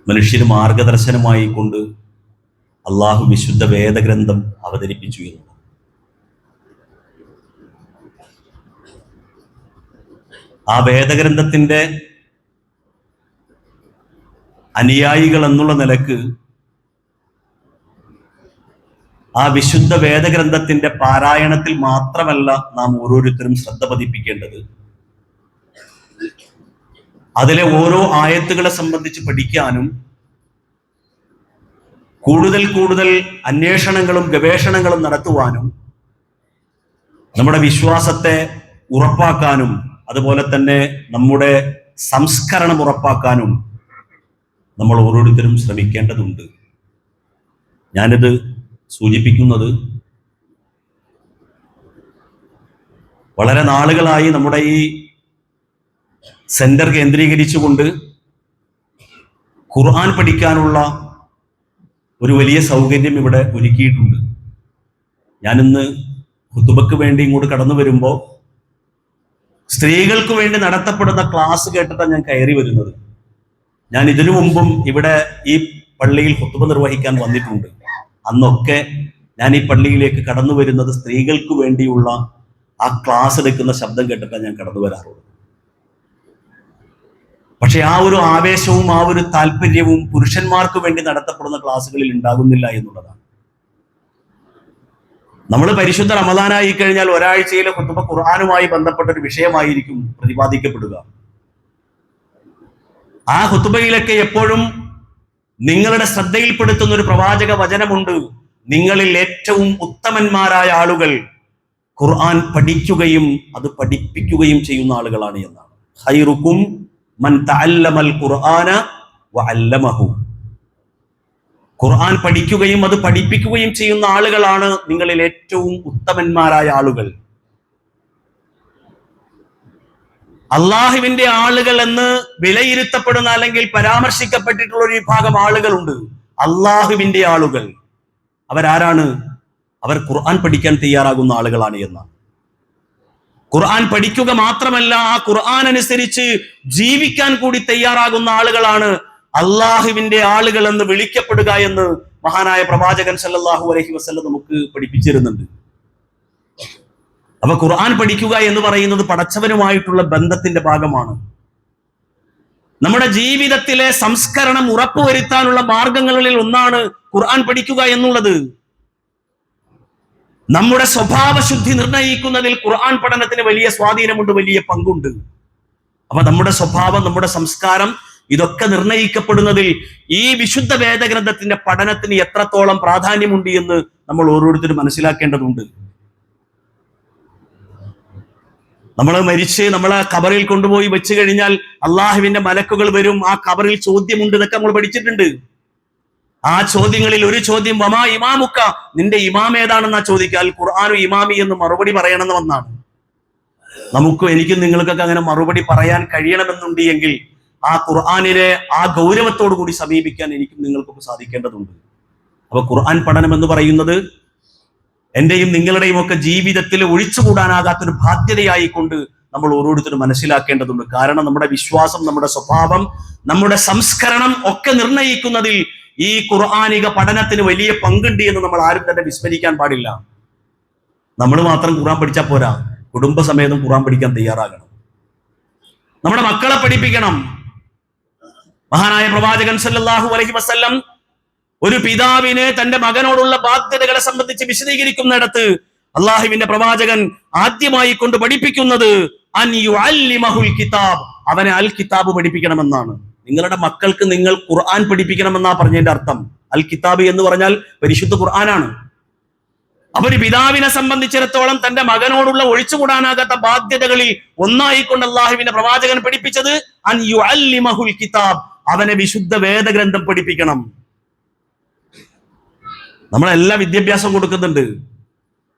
മനുഷ്യന് മാർഗദർശനമായി കൊണ്ട് അള്ളാഹു വിശുദ്ധ വേദഗ്രന്ഥം അവതരിപ്പിച്ചു എന്നുള്ളത്. ആ വേദഗ്രന്ഥത്തിന്റെ അനുയായികൾ എന്നുള്ള നിലക്ക് ആ വിശുദ്ധ വേദഗ്രന്ഥത്തിന്റെ പാരായണത്തിൽ മാത്രമല്ല നാം ഓരോരുത്തരും ശ്രദ്ധ പതിപ്പിക്കേണ്ടത്, അതിലെ ഓരോ ആയത്തുകളെ സംബന്ധിച്ച് പഠിക്കാനും കൂടുതൽ കൂടുതൽ അന്വേഷണങ്ങളും ഗവേഷണങ്ങളും നടത്തുവാനും നമ്മുടെ വിശ്വാസത്തെ ഉറപ്പാക്കാനും അതുപോലെ തന്നെ നമ്മുടെ സംസ്കരണം ഉറപ്പാക്കാനും നമ്മൾ ഓരോരുത്തരും ശ്രമിക്കേണ്ടതുണ്ട്. ഞാനിത് സൂചിപ്പിക്കുന്നത് വളരെ നാളുകളായി നമ്മുടെ ഈ സെന്റർ കേന്ദ്രീകരിച്ചുകൊണ്ട് ഖുർആൻ പഠിക്കാനുള്ള ഒരു വലിയ സൗകര്യം ഇവിടെ ഒരുക്കിയിട്ടുണ്ട്. ഞാനിന്ന് ഖുതുബക്ക് വേണ്ടി ഇങ്ങോട്ട് കടന്നു വരുമ്പോൾ സ്ത്രീകൾക്ക് വേണ്ടി നടത്തപ്പെടുന്ന ക്ലാസ് കേട്ടിട്ടാണ് ഞാൻ കയറി വരുന്നത്. ഞാൻ ഇതിനു മുമ്പും ഇവിടെ ഈ പള്ളിയിൽ ഖുതുബ നിർവഹിക്കാൻ വന്നിട്ടുണ്ട്. അന്നൊക്കെ ഞാൻ ഈ പള്ളിയിലേക്ക് കടന്നു വരുന്നത് സ്ത്രീകൾക്ക് വേണ്ടിയുള്ള ആ ക്ലാസ് എടുക്കുന്ന ശബ്ദം കേട്ടിട്ടാണ് ഞാൻ കടന്നു വരാറുള്ളത്. പക്ഷെ ആ ഒരു ആവേശവും ആ ഒരു താല്പര്യവും പുരുഷന്മാർക്ക് വേണ്ടി നടത്തപ്പെടുന്ന ക്ലാസ്സുകളിൽ ഉണ്ടാകുന്നില്ല എന്നുള്ളതാണ്. നമ്മൾ പരിശുദ്ധ റമദാനായി കഴിഞ്ഞാൽ ഒരാഴ്ചയിലെ ഖുതുബ ഖുർആനുമായി ബന്ധപ്പെട്ട ഒരു വിഷയമായിരിക്കും പ്രതിപാദിക്കപ്പെടുക. ആ ഖുതുബയിലൊക്കെ എപ്പോഴും നിങ്ങളുടെ ശ്രദ്ധയിൽപ്പെടുത്തുന്ന ഒരു പ്രവാചക വചനമുണ്ട്: നിങ്ങളിൽ ഏറ്റവും ഉത്തമന്മാരായ ആളുകൾ ഖുർആൻ പഠിക്കുകയും അത് പഠിപ്പിക്കുകയും ചെയ്യുന്ന ആളുകളാണ് എന്നാണ്. ഖൈറുക്കും മൻ തഅല്ലമൽ ഖുർആന വഅല്ലമഹു. ഖുർആൻ പഠിക്കുകയും അത് പഠിപ്പിക്കുകയും ചെയ്യുന്ന ആളുകളാണ് നിങ്ങളിൽ ഏറ്റവും ഉത്തമന്മാരായ ആളുകൾ. അള്ളാഹുവിന്റെ ആളുകൾ എന്ന് വിലയിരുത്തപ്പെടുന്ന അല്ലെങ്കിൽ പരാമർശിക്കപ്പെട്ടിട്ടുള്ള ഒരു വിഭാഗം ആളുകളുണ്ട്. അള്ളാഹുവിന്റെ ആളുകൾ അവരാരാണ്? അവർ ഖുർആൻ പഠിക്കാൻ തയ്യാറാകുന്ന ആളുകളാണ് എന്നാണ്. ഖുർആൻ പഠിക്കുക മാത്രമല്ല, ആ ഖുർആൻ അനുസരിച്ച് ജീവിക്കാൻ കൂടി തയ്യാറാകുന്ന ആളുകളാണ് അള്ളാഹുവിന്റെ ആളുകൾ എന്ന് വിളിക്കപ്പെടുക എന്ന് മഹാനായ പ്രവാചകൻ സല്ലല്ലാഹു അലൈഹി വസല്ലം നമുക്ക് പഠിപ്പിച്ചിരുന്നുണ്ട്. അപ്പൊ ഖുർആൻ പഠിക്കുക എന്ന് പറയുന്നത് പടച്ചവനുമായിട്ടുള്ള ബന്ധത്തിന്റെ ഭാഗമാണ്. നമ്മുടെ ജീവിതത്തിലെ സംസ്കരണം ഉറപ്പുവരുത്താനുള്ള മാർഗങ്ങളിൽ ഒന്നാണ് ഖുർആൻ പഠിക്കുക എന്നുള്ളത്. നമ്മുടെ സ്വഭാവശുദ്ധി നിർണയിക്കുന്നതിൽ ഖുർആൻ പഠനത്തിന് വലിയ സ്വാധീനമുണ്ട്, വലിയ പങ്കുണ്ട്. അപ്പൊ നമ്മുടെ സ്വഭാവം, നമ്മുടെ സംസ്കാരം, ഇതൊക്കെ നിർണയിക്കപ്പെടുന്നതിൽ ഈ വിശുദ്ധ വേദഗ്രന്ഥത്തിന്റെ പഠനത്തിന് എത്രത്തോളം പ്രാധാന്യമുണ്ട് എന്ന് നമ്മൾ ഓരോരുത്തരും മനസ്സിലാക്കേണ്ടതുണ്ട്. നമ്മൾ മരിച്ച് നമ്മളെ ഖബറിൽ കൊണ്ടുപോയി വെച്ച് കഴിഞ്ഞാൽ അള്ളാഹുവിന്റെ മലക്കുകൾ വരും, ആ ഖബറിൽ ചോദ്യമുണ്ട്, ഇതൊക്കെ നമ്മൾ പഠിച്ചിട്ടുണ്ട്. ആ ചോദ്യങ്ങളിൽ ഒരു ചോദ്യം വമാ ഇമാമുക്ക, നിന്റെ ഇമാം ഏതാണെന്നാ ചോദിക്കുക. അൽ ഖുർആനു ഇമാമി എന്ന് മറുപടി പറയണമെന്ന് വന്നാണ്. നമുക്കും എനിക്കും നിങ്ങൾക്കൊക്കെ അങ്ങനെ മറുപടി പറയാൻ കഴിയണമെന്നുണ്ട് എങ്കിൽ ആ ഖുർആനിനെ ആ ഗൗരവത്തോടു കൂടി സമീപിക്കാൻ എനിക്കും നിങ്ങൾക്കൊക്കെ സാധിക്കേണ്ടതുണ്ട്. അപ്പൊ ഖുർആൻ പഠനം എന്ന് പറയുന്നത് എന്റെയും നിങ്ങളുടെയും ഒക്കെ ജീവിതത്തിൽ ഒഴിച്ചുകൂടാനാകാത്തൊരു ബാധ്യതയായിക്കൊണ്ട് നമ്മൾ ഓരോരുത്തരും മനസ്സിലാക്കേണ്ടതുണ്ട്. കാരണം നമ്മുടെ വിശ്വാസം, നമ്മുടെ സ്വഭാവം, നമ്മുടെ സംസ്കരണം ഒക്കെ നിർണയിക്കുന്നതിൽ ഈ ഖുർആനിക പഠനത്തിന് വലിയ പങ്കുണ്ട് എന്ന് നമ്മൾ ആരും തന്നെ വിസ്മരിക്കാൻ പാടില്ല. നമ്മൾ മാത്രം ഖുർആൻ പഠിച്ചാൽ പോരാ, കുടുംബസമേതം ഖുർആൻ പഠിക്കാൻ തയ്യാറാകണം. നമ്മുടെ മക്കളെ പഠിപ്പിക്കണം. മഹാനായ പ്രവാചകൻ സല്ലല്ലാഹു അലൈഹി വസല്ലം ഒരു പിതാവിന് തന്റെ മകനോടുള്ള ബാധ്യതകളെ സംബന്ധിച്ച് വിശദീകരിക്കുന്നിടത്ത് അള്ളാഹുവിന്റെ പ്രവാചകൻ ആദ്യമായി കൊണ്ട് പഠിപ്പിക്കുന്നത് അൻ യുഅല്ലിമഹുൽ കിതാബ്, അവനെ അൽ കിതാബ് പഠിപ്പിക്കണമെന്നാണ്. നിങ്ങളുടെ മക്കൾക്ക് നിങ്ങൾ ഖുർആൻ പഠിപ്പിക്കണമെന്നാ പറഞ്ഞതിന്റെ അർത്ഥം. അൽ കിതാബ് എന്ന് പറഞ്ഞാൽ പരിശുദ്ധ ഖുർആനാണ്. അപ്പൊ ഒരു പിതാവിനെ സംബന്ധിച്ചിടത്തോളം തന്റെ മകനോടുള്ള ഒഴിച്ചുകൂടാനാകാത്ത ബാധ്യതകളിൽ ഒന്നായിക്കൊണ്ട് അള്ളാഹുവിന്റെ പ്രവാചകൻ പഠിപ്പിച്ചത് അൻ യുഅല്ലിമഹുൽ കിതാബ്, അവനെ വിശുദ്ധ വേദഗ്രന്ഥം പഠിപ്പിക്കണം. നമ്മളെല്ലാ വിദ്യാഭ്യാസം കൊടുക്കുന്നുണ്ട്.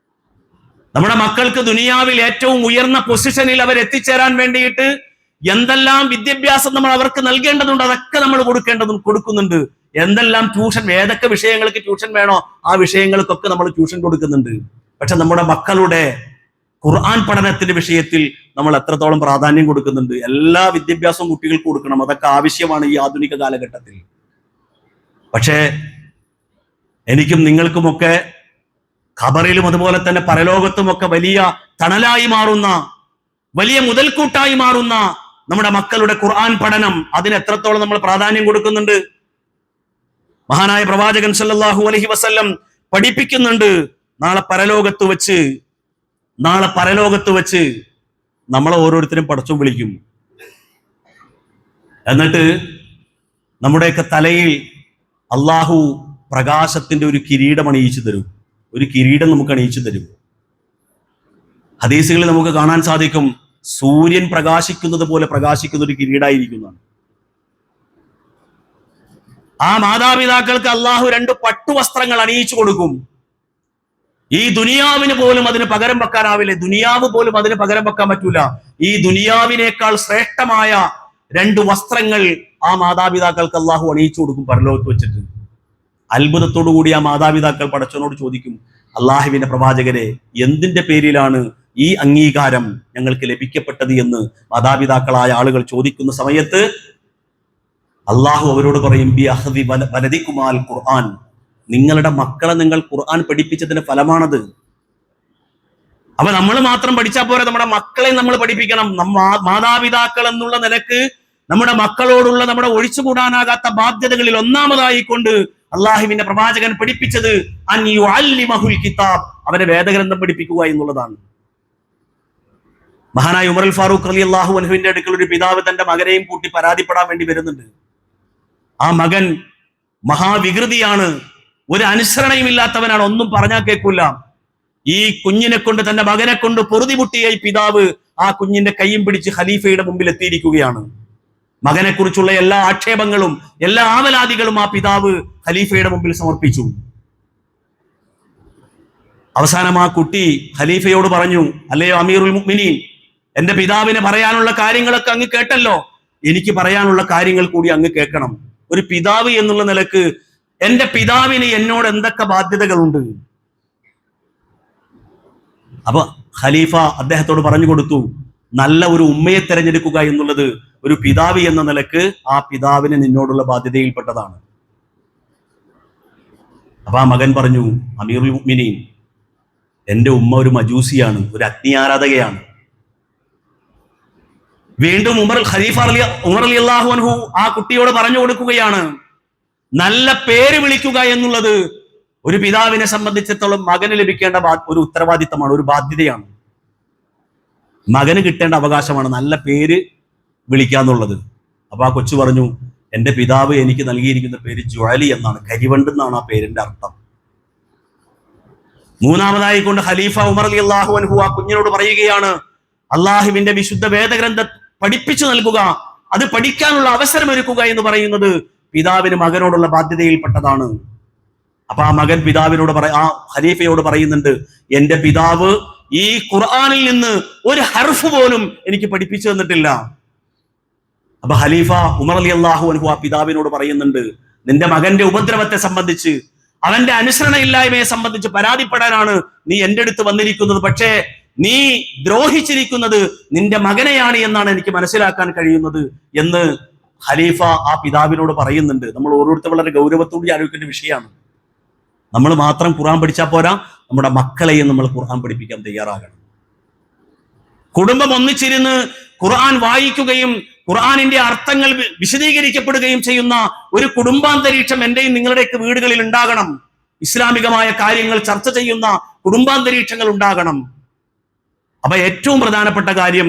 നമ്മുടെ മക്കൾക്ക് ദുനിയാവിൽ ഏറ്റവും ഉയർന്ന പൊസിഷനിൽ അവർ എത്തിച്ചേരാൻ വേണ്ടിയിട്ട് എന്തെല്ലാം വിദ്യാഭ്യാസം നമ്മൾ അവർക്ക് നൽകേണ്ടതുണ്ട് അതൊക്കെ നമ്മൾ കൊടുക്കുന്നുണ്ട്. എന്തെല്ലാം ട്യൂഷൻ, ഏതൊക്കെ വിഷയങ്ങൾക്ക് ട്യൂഷൻ വേണോ ആ വിഷയങ്ങൾക്കൊക്കെ നമ്മൾ ട്യൂഷൻ കൊടുക്കുന്നുണ്ട്. പക്ഷെ നമ്മുടെ മക്കളുടെ ഖുർആൻ പഠനത്തിന്റെ വിഷയത്തിൽ നമ്മൾ എത്രത്തോളം പ്രാധാന്യം കൊടുക്കുന്നുണ്ട്? എല്ലാ വിദ്യാഭ്യാസവും കുട്ടികൾക്ക് കൊടുക്കണം, അതൊക്കെ ആവശ്യമാണ് ഈ ആധുനിക കാലഘട്ടത്തിൽ. പക്ഷേ എനിക്കും നിങ്ങൾക്കുമൊക്കെ ഖബറിലും അതുപോലെ തന്നെ പരലോകത്തുമൊക്കെ വലിയ തണലായി മാറുന്ന, വലിയ മുതൽക്കൂട്ടായി മാറുന്ന നമ്മുടെ മക്കളുടെ ഖുർആൻ പഠനം, അതിന് എത്രത്തോളം നമ്മൾ പ്രാധാന്യം കൊടുക്കുന്നുണ്ട്? മഹാനായ പ്രവാചകൻ സല്ലല്ലാഹു അലൈഹി വസല്ലം പഠിപ്പിക്കുന്നുണ്ട്, നാളെ പരലോകത്ത് വെച്ച് നമ്മളെ ഓരോരുത്തരും പടച്ചു വിളിക്കും. എന്നിട്ട് നമ്മുടെയൊക്കെ തലയിൽ അള്ളാഹു പ്രകാശത്തിന്റെ ഒരു കിരീടം അണിയിച്ചു തരും. ഒരു കിരീടം നമുക്ക് അണിയിച്ചു തരും. ഹദീസുകളിൽ നമുക്ക് കാണാൻ സാധിക്കും, സൂര്യൻ പ്രകാശിക്കുന്നത് പോലെ പ്രകാശിക്കുന്ന ഒരു കിരീടമായിരിക്കുന്നതാണ്. ആ മാതാപിതാക്കൾക്ക് അള്ളാഹു 2 പട്ടുവസ്ത്രങ്ങൾ അണിയിച്ചു കൊടുക്കും. ഈ ദുനിയാവിന് പോലും അതിന് പകരം വെക്കാനാവില്ല. ദുനിയാവ് പോലും അതിന് പകരം വെക്കാൻ പറ്റൂല. ഈ ദുനിയാവിനേക്കാൾ ശ്രേഷ്ഠമായ 2 വസ്ത്രങ്ങൾ ആ മാതാപിതാക്കൾക്ക് അള്ളാഹു അണിയിച്ചു കൊടുക്കും പരലോകത്ത് വെച്ചിട്ട്. അത്ഭുതത്തോടു കൂടി ആ മാതാപിതാക്കൾ പടച്ചവനോട് ചോദിക്കും, അള്ളാഹുവിന്റെ പ്രവാചകരെ, എന്തിന്റെ പേരിലാണ് ഈ അംഗീകാരം ഞങ്ങൾക്ക് ലഭിക്കപ്പെട്ടത് എന്ന് മാതാപിതാക്കളായ ആളുകൾ ചോദിക്കുന്ന സമയത്ത് അള്ളാഹു അവരോട് പറയും, ബി അഹ്ദി വലദികുമാൽ ഖുർആൻ, നിങ്ങളുടെ മക്കളെ നിങ്ങൾ ഖുർആൻ പഠിപ്പിച്ചതിന്റെ ഫലമാണത്. അപ്പൊ നമ്മൾ മാത്രം പഠിച്ചാൽ പോരാ, നമ്മുടെ മക്കളെ നമ്മൾ പഠിപ്പിക്കണം. മാതാപിതാക്കൾ എന്നുള്ള നിലക്ക് നമ്മുടെ മക്കളോടുള്ള നമ്മുടെ ഒഴിച്ചുകൂടാനാകാത്ത ബാധ്യതകളിൽ ഒന്നാമതായിക്കൊണ്ട് അള്ളാഹുവിന്റെ പ്രവാചകൻ പഠിപ്പിച്ചത് അൻ യുഅല്ലിമഹുൽ കിതാബ്, അവനെ വേദഗ്രന്ഥം പഠിപ്പിക്കുക എന്നുള്ളതാണ്. മഹാനായ ഉമർ അൽ ഫാറൂഖ് റളിയല്ലാഹു അൻഹുവിന്റെ അടുക്കൽ ഒരു പിതാവ് തന്റെ മകനെയും കൂട്ടി പരാതിപ്പെടാൻ വേണ്ടി വരുന്നുണ്ട്. ആ മകൻ മഹാവികൃതിയാണ്, ഒരു അനുസരണയുമില്ലാത്തവനാണ്, ഒന്നും പറഞ്ഞാൽ കേൾക്കൂല. ഈ കുഞ്ഞിനെ കൊണ്ട്, തന്റെ മകനെ കൊണ്ട് പൊറുതിമുട്ടിയ ഈ പിതാവ് ആ കുഞ്ഞിന്റെ കൈയും പിടിച്ച് ഖലീഫയുടെ മുമ്പിൽ എത്തിയിരിക്കുകയാണ്. മകനെ കുറിച്ചുള്ള എല്ലാ ആക്ഷേപങ്ങളും എല്ലാ ആവലാദികളും ആ പിതാവ് ഖലീഫയുടെ മുമ്പിൽ സമർപ്പിച്ചു. അവസാനം ആ കുട്ടി ഖലീഫയോട് പറഞ്ഞു, അല്ലയോ അമീറുൽ മുഅ്മിനീൻ, എന്റെ പിതാവിന് പറയാനുള്ള കാര്യങ്ങളൊക്കെ അങ്ങ് കേട്ടല്ലോ, എനിക്ക് പറയാനുള്ള കാര്യങ്ങൾ കൂടി അങ്ങ് കേൾക്കണം. ഒരു പിതാവ് എന്നുള്ള നിലക്ക് എന്റെ പിതാവിന് എന്നോട് എന്തൊക്കെ ബാധ്യതകളുണ്ട്? അപ്പൊ ഖലീഫ അദ്ദേഹത്തോട് പറഞ്ഞു കൊടുത്തു, നല്ല ഒരു ഉമ്മയെ തെരഞ്ഞെടുക്കുക എന്നുള്ളത് ഒരു പിതാവ് എന്ന നിലക്ക് ആ പിതാവിന് നിന്നോടുള്ള ബാധ്യതയിൽപ്പെട്ടതാണ്. അപ്പൊ ആ മകൻ പറഞ്ഞു, അമീറുൽ മുഅ്മിനീൻ, എന്റെ ഉമ്മ ഒരു മജൂസിയാണ്, ഒരു അഗ്നി ആരാധകയാണ്. വീണ്ടും ഉമർ റളിയല്ലാഹു അൻഹു ആ കുട്ടിയോട് പറഞ്ഞു കൊടുക്കുകയാണ്, നല്ല പേര് വിളിക്കുക എന്നുള്ളത് ഒരു പിതാവിനെ സംബന്ധിച്ചിടത്തോളം മകന് ലഭിക്കേണ്ട ഒരു ഉത്തരവാദിത്തമാണ്, ഒരു ബാധ്യതയാണ്. മകന് കിട്ടേണ്ട അവകാശമാണ് നല്ല പേര് വിളിക്കാന്നുള്ളത്. അപ്പൊ ആ കൊച്ചു പറഞ്ഞു, എന്റെ പിതാവ് എനിക്ക് നൽകിയിരിക്കുന്ന പേര് ജ്വാലി എന്നാണ്, കരിവണ്ട് എന്നാണ് ആ പേരിന്റെ അർത്ഥം. മൂന്നാമതായി കൊണ്ട് ഖലീഫ ഉമർ റളിയല്ലാഹു അൻഹു ആ കുഞ്ഞിനോട് പറയുകയാണ്, അള്ളാഹുവിന്റെ വിശുദ്ധ വേദഗ്രന്ഥം പഠിപ്പിച്ചു നൽകുക, അത് പഠിക്കാനുള്ള അവസരം ഒരുക്കുക എന്ന് പറയുന്നത് പിതാവിന് മകനോടുള്ള ബാധ്യതയിൽപ്പെട്ടതാണ്. അപ്പൊ ആ മകൻ പിതാവിനോട് ആ ഖലീഫയോട് പറയുന്നുണ്ട്, എന്റെ പിതാവ് ഈ ഖുർആനിൽ നിന്ന് ഒരു ഹർഫ് പോലും എനിക്ക് പഠിപ്പിച്ചു തന്നിട്ടില്ല. അപ്പൊ ഖലീഫ ഉമർ റളിയല്ലാഹു അൻഹു ആ പിതാവിനോട് പറയുന്നുണ്ട്, നിന്റെ മകന്റെ ഉപദ്രവത്തെ സംബന്ധിച്ച്, അവന്റെ അനുസരണയില്ലായ്മയെ സംബന്ധിച്ച് പരാതിപ്പെടാനാണ് നീ എന്റെ അടുത്ത് വന്നിരിക്കുന്നത്. പക്ഷേ നീ ദ്രോഹിച്ചിരിക്കുന്നത് നിന്റെ മകനെയാണ് എന്നാണ് എനിക്ക് മനസ്സിലാക്കാൻ കഴിയുന്നത് എന്ന് ഖലീഫ ആ പിതാവിനോട് പറയുന്നുണ്ട്. നമ്മൾ ഓരോരുത്തർ വളരെ ഗൗരവത്തോടെ ആലോചിക്കേണ്ട വിഷയമാണ്. നമ്മൾ മാത്രം ഖുർആൻ പഠിച്ചാൽ പോരാ, നമ്മുടെ മക്കളെയും നമ്മൾ ഖുർആൻ പഠിപ്പിക്കാൻ തയ്യാറാകണം. കുടുംബം ഒന്നിച്ചിരുന്ന് ഖുർആൻ വായിക്കുകയും ഖുർആനിന്റെ അർത്ഥങ്ങൾ വിശദീകരിക്കപ്പെടുകയും ചെയ്യുന്ന ഒരു കുടുംബാന്തരീക്ഷം എന്റെയും നിങ്ങളുടെയൊക്കെ വീടുകളിൽ ഉണ്ടാകണം. ഇസ്ലാമികമായ കാര്യങ്ങൾ ചർച്ച ചെയ്യുന്ന കുടുംബാന്തരീക്ഷങ്ങൾ ഉണ്ടാകണം. അപ്പൊ ഏറ്റവും പ്രധാനപ്പെട്ട കാര്യം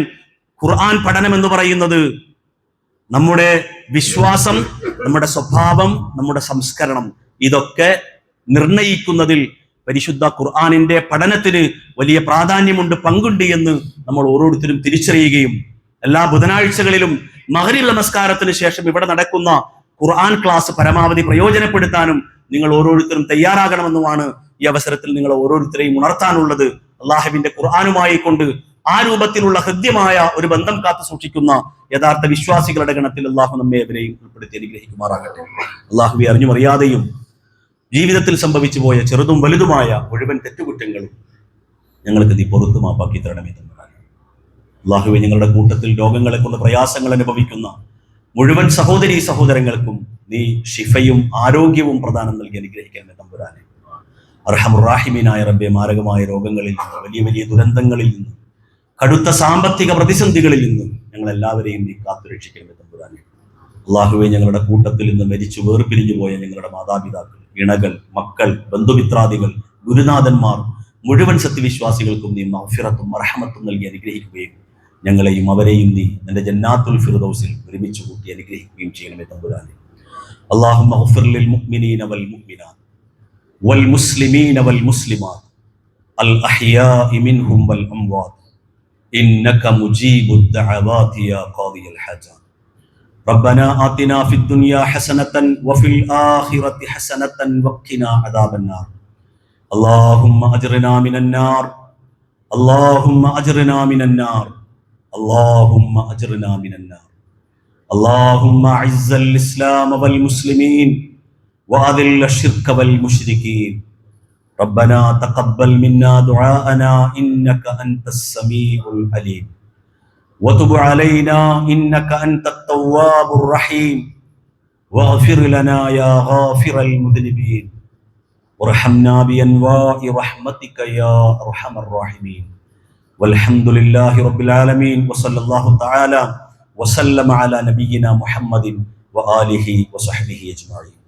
ഖുർആൻ പഠനം എന്ന് പറയുന്നത് നമ്മുടെ വിശ്വാസം, നമ്മുടെ സ്വഭാവം, നമ്മുടെ സംസ്കരണം, ഇതൊക്കെ നിർണയിക്കുന്നതിൽ പരിശുദ്ധ ഖുർആനിന്റെ പഠനത്തിന് വലിയ പ്രാധാന്യമുണ്ട്, പങ്കുണ്ട് എന്ന് നമ്മൾ ഓരോരുത്തരും തിരിച്ചറിയുകയും എല്ലാ ബുധനാഴ്ചകളിലും മഗ്‌രിബ് നമസ്കാരത്തിന് ശേഷം ഇവിടെ നടക്കുന്ന ഖുർആൻ ക്ലാസ് പരമാവധി പ്രയോജനപ്പെടുത്താനും നിങ്ങൾ ഓരോരുത്തരും തയ്യാറാകണമെന്നുമാണ് ഈ അവസരത്തിൽ നിങ്ങൾ ഓരോരുത്തരെയും ഉണർത്താനുള്ളത്. അള്ളാഹുവിന്റെ ഖുർആനുമായി കൊണ്ട് ആ രൂപത്തിലുള്ള ഹൃദ്യമായ ഒരു ബന്ധം കാത്തു സൂക്ഷിക്കുന്ന യഥാർത്ഥ വിശ്വാസികളുടെ ഗണത്തിൽ അള്ളാഹു നമ്മെ അവരെയും ഉൾപ്പെടുത്തി അനുഗ്രഹിക്കുമാറാകട്ടെ. അള്ളാഹുവെ അറിഞ്ഞും അറിയാതെയും ജീവിതത്തിൽ സംഭവിച്ചു പോയ ചെറുതും വലുതുമായ മുഴുവൻ തെറ്റുകുറ്റങ്ങളും ഞങ്ങൾക്ക് നീ പുറത്തു മാപ്പാക്കി തരണമേ തമ്പുരാനെ. അള്ളാഹുവെ ഞങ്ങളുടെ കൂട്ടത്തിൽ രോഗങ്ങളെ കൊണ്ട് പ്രയാസങ്ങൾ അനുഭവിക്കുന്ന മുഴുവൻ സഹോദരീ സഹോദരങ്ങൾക്കും നീ ശിഫയും ആരോഗ്യവും പ്രദാനം നൽകി അനുഗ്രഹിക്കണമേ തമ്പുരാനെ. അർഹമുർ-റാഹിമീനായ റബ്ബേ, മാരകമായ രോഗങ്ങളിൽ നിന്ന്, വലിയ വലിയ ദുരന്തങ്ങളിൽ നിന്ന്, കടുത്ത സാമ്പത്തിക പ്രതിസന്ധികളിൽ നിന്ന് ഞങ്ങളെല്ലാവരെയും നീ കാത്തുരക്ഷിക്കണമേ തമ്പുരാനെ. അള്ളാഹുവെ ഞങ്ങളുടെ കൂട്ടത്തിൽ നിന്ന് മരിച്ചു വേർപിരിഞ്ഞു പോയ ഞങ്ങളുടെ മാതാപിതാക്കൾ, ഇണകൾ, മക്കൾ, ബന്ധുമിത്രാദികൾ, ഗുരുനാഥന്മാർ, മുഴുവൻ സത്യവിശ്വാസികൾക്കും നീ മഗ്ഫിറത്തും മർഹമത്തും നൽകി അനുഗ്രഹിക്കുകയും ഞങ്ങളെയും അവരെയും നീ നിന്റെ ജന്നാത്തുൽ ഫിർദൗസിൽ ഒരുമിച്ച് കൂട്ടി അനുഗ്രഹിക്കുകയും ചെയ്യണമേ തമ്പുരാനെ. അല്ലാഹുമ്മ ഗ്ഫിർ ലിൽ മുഅ്മിനീന വൽ മുഅ്മിനാത്ത് വൽ മുസ്ലിമീന വൽ മുസ്ലിമാത്ത് അൽ അഹ്യാഇ മിൻഹും വൽ അംവാത്ത് ഇന്നക മുജീബുദ് ദഅവാതി യാ ഖാദിയൽ ഹജാത്ത്. ربنا آتنا في الدنيا حسنة وفي الآخرة حسنة وقنا عذاب النار. اللهم أجرنا من النار، اللهم أجرنا من النار، اللهم أجرنا من النار. اللهم أعز الإسلام والمسلمين وأذل الشرك والمشركين. ربنا تقبل منا دعاءنا إنك أنت السميع العليم وتب علينا إنك أنت التواب الرحيم واغفر لنا يا غافر المذنبين وارحمنا بأنواع رحمتك يا أرحم الراحمين. والحمد لله رب العالمين وصلى الله تعالى وسلم على نبينا محمد وآله وصحبه أجمعين.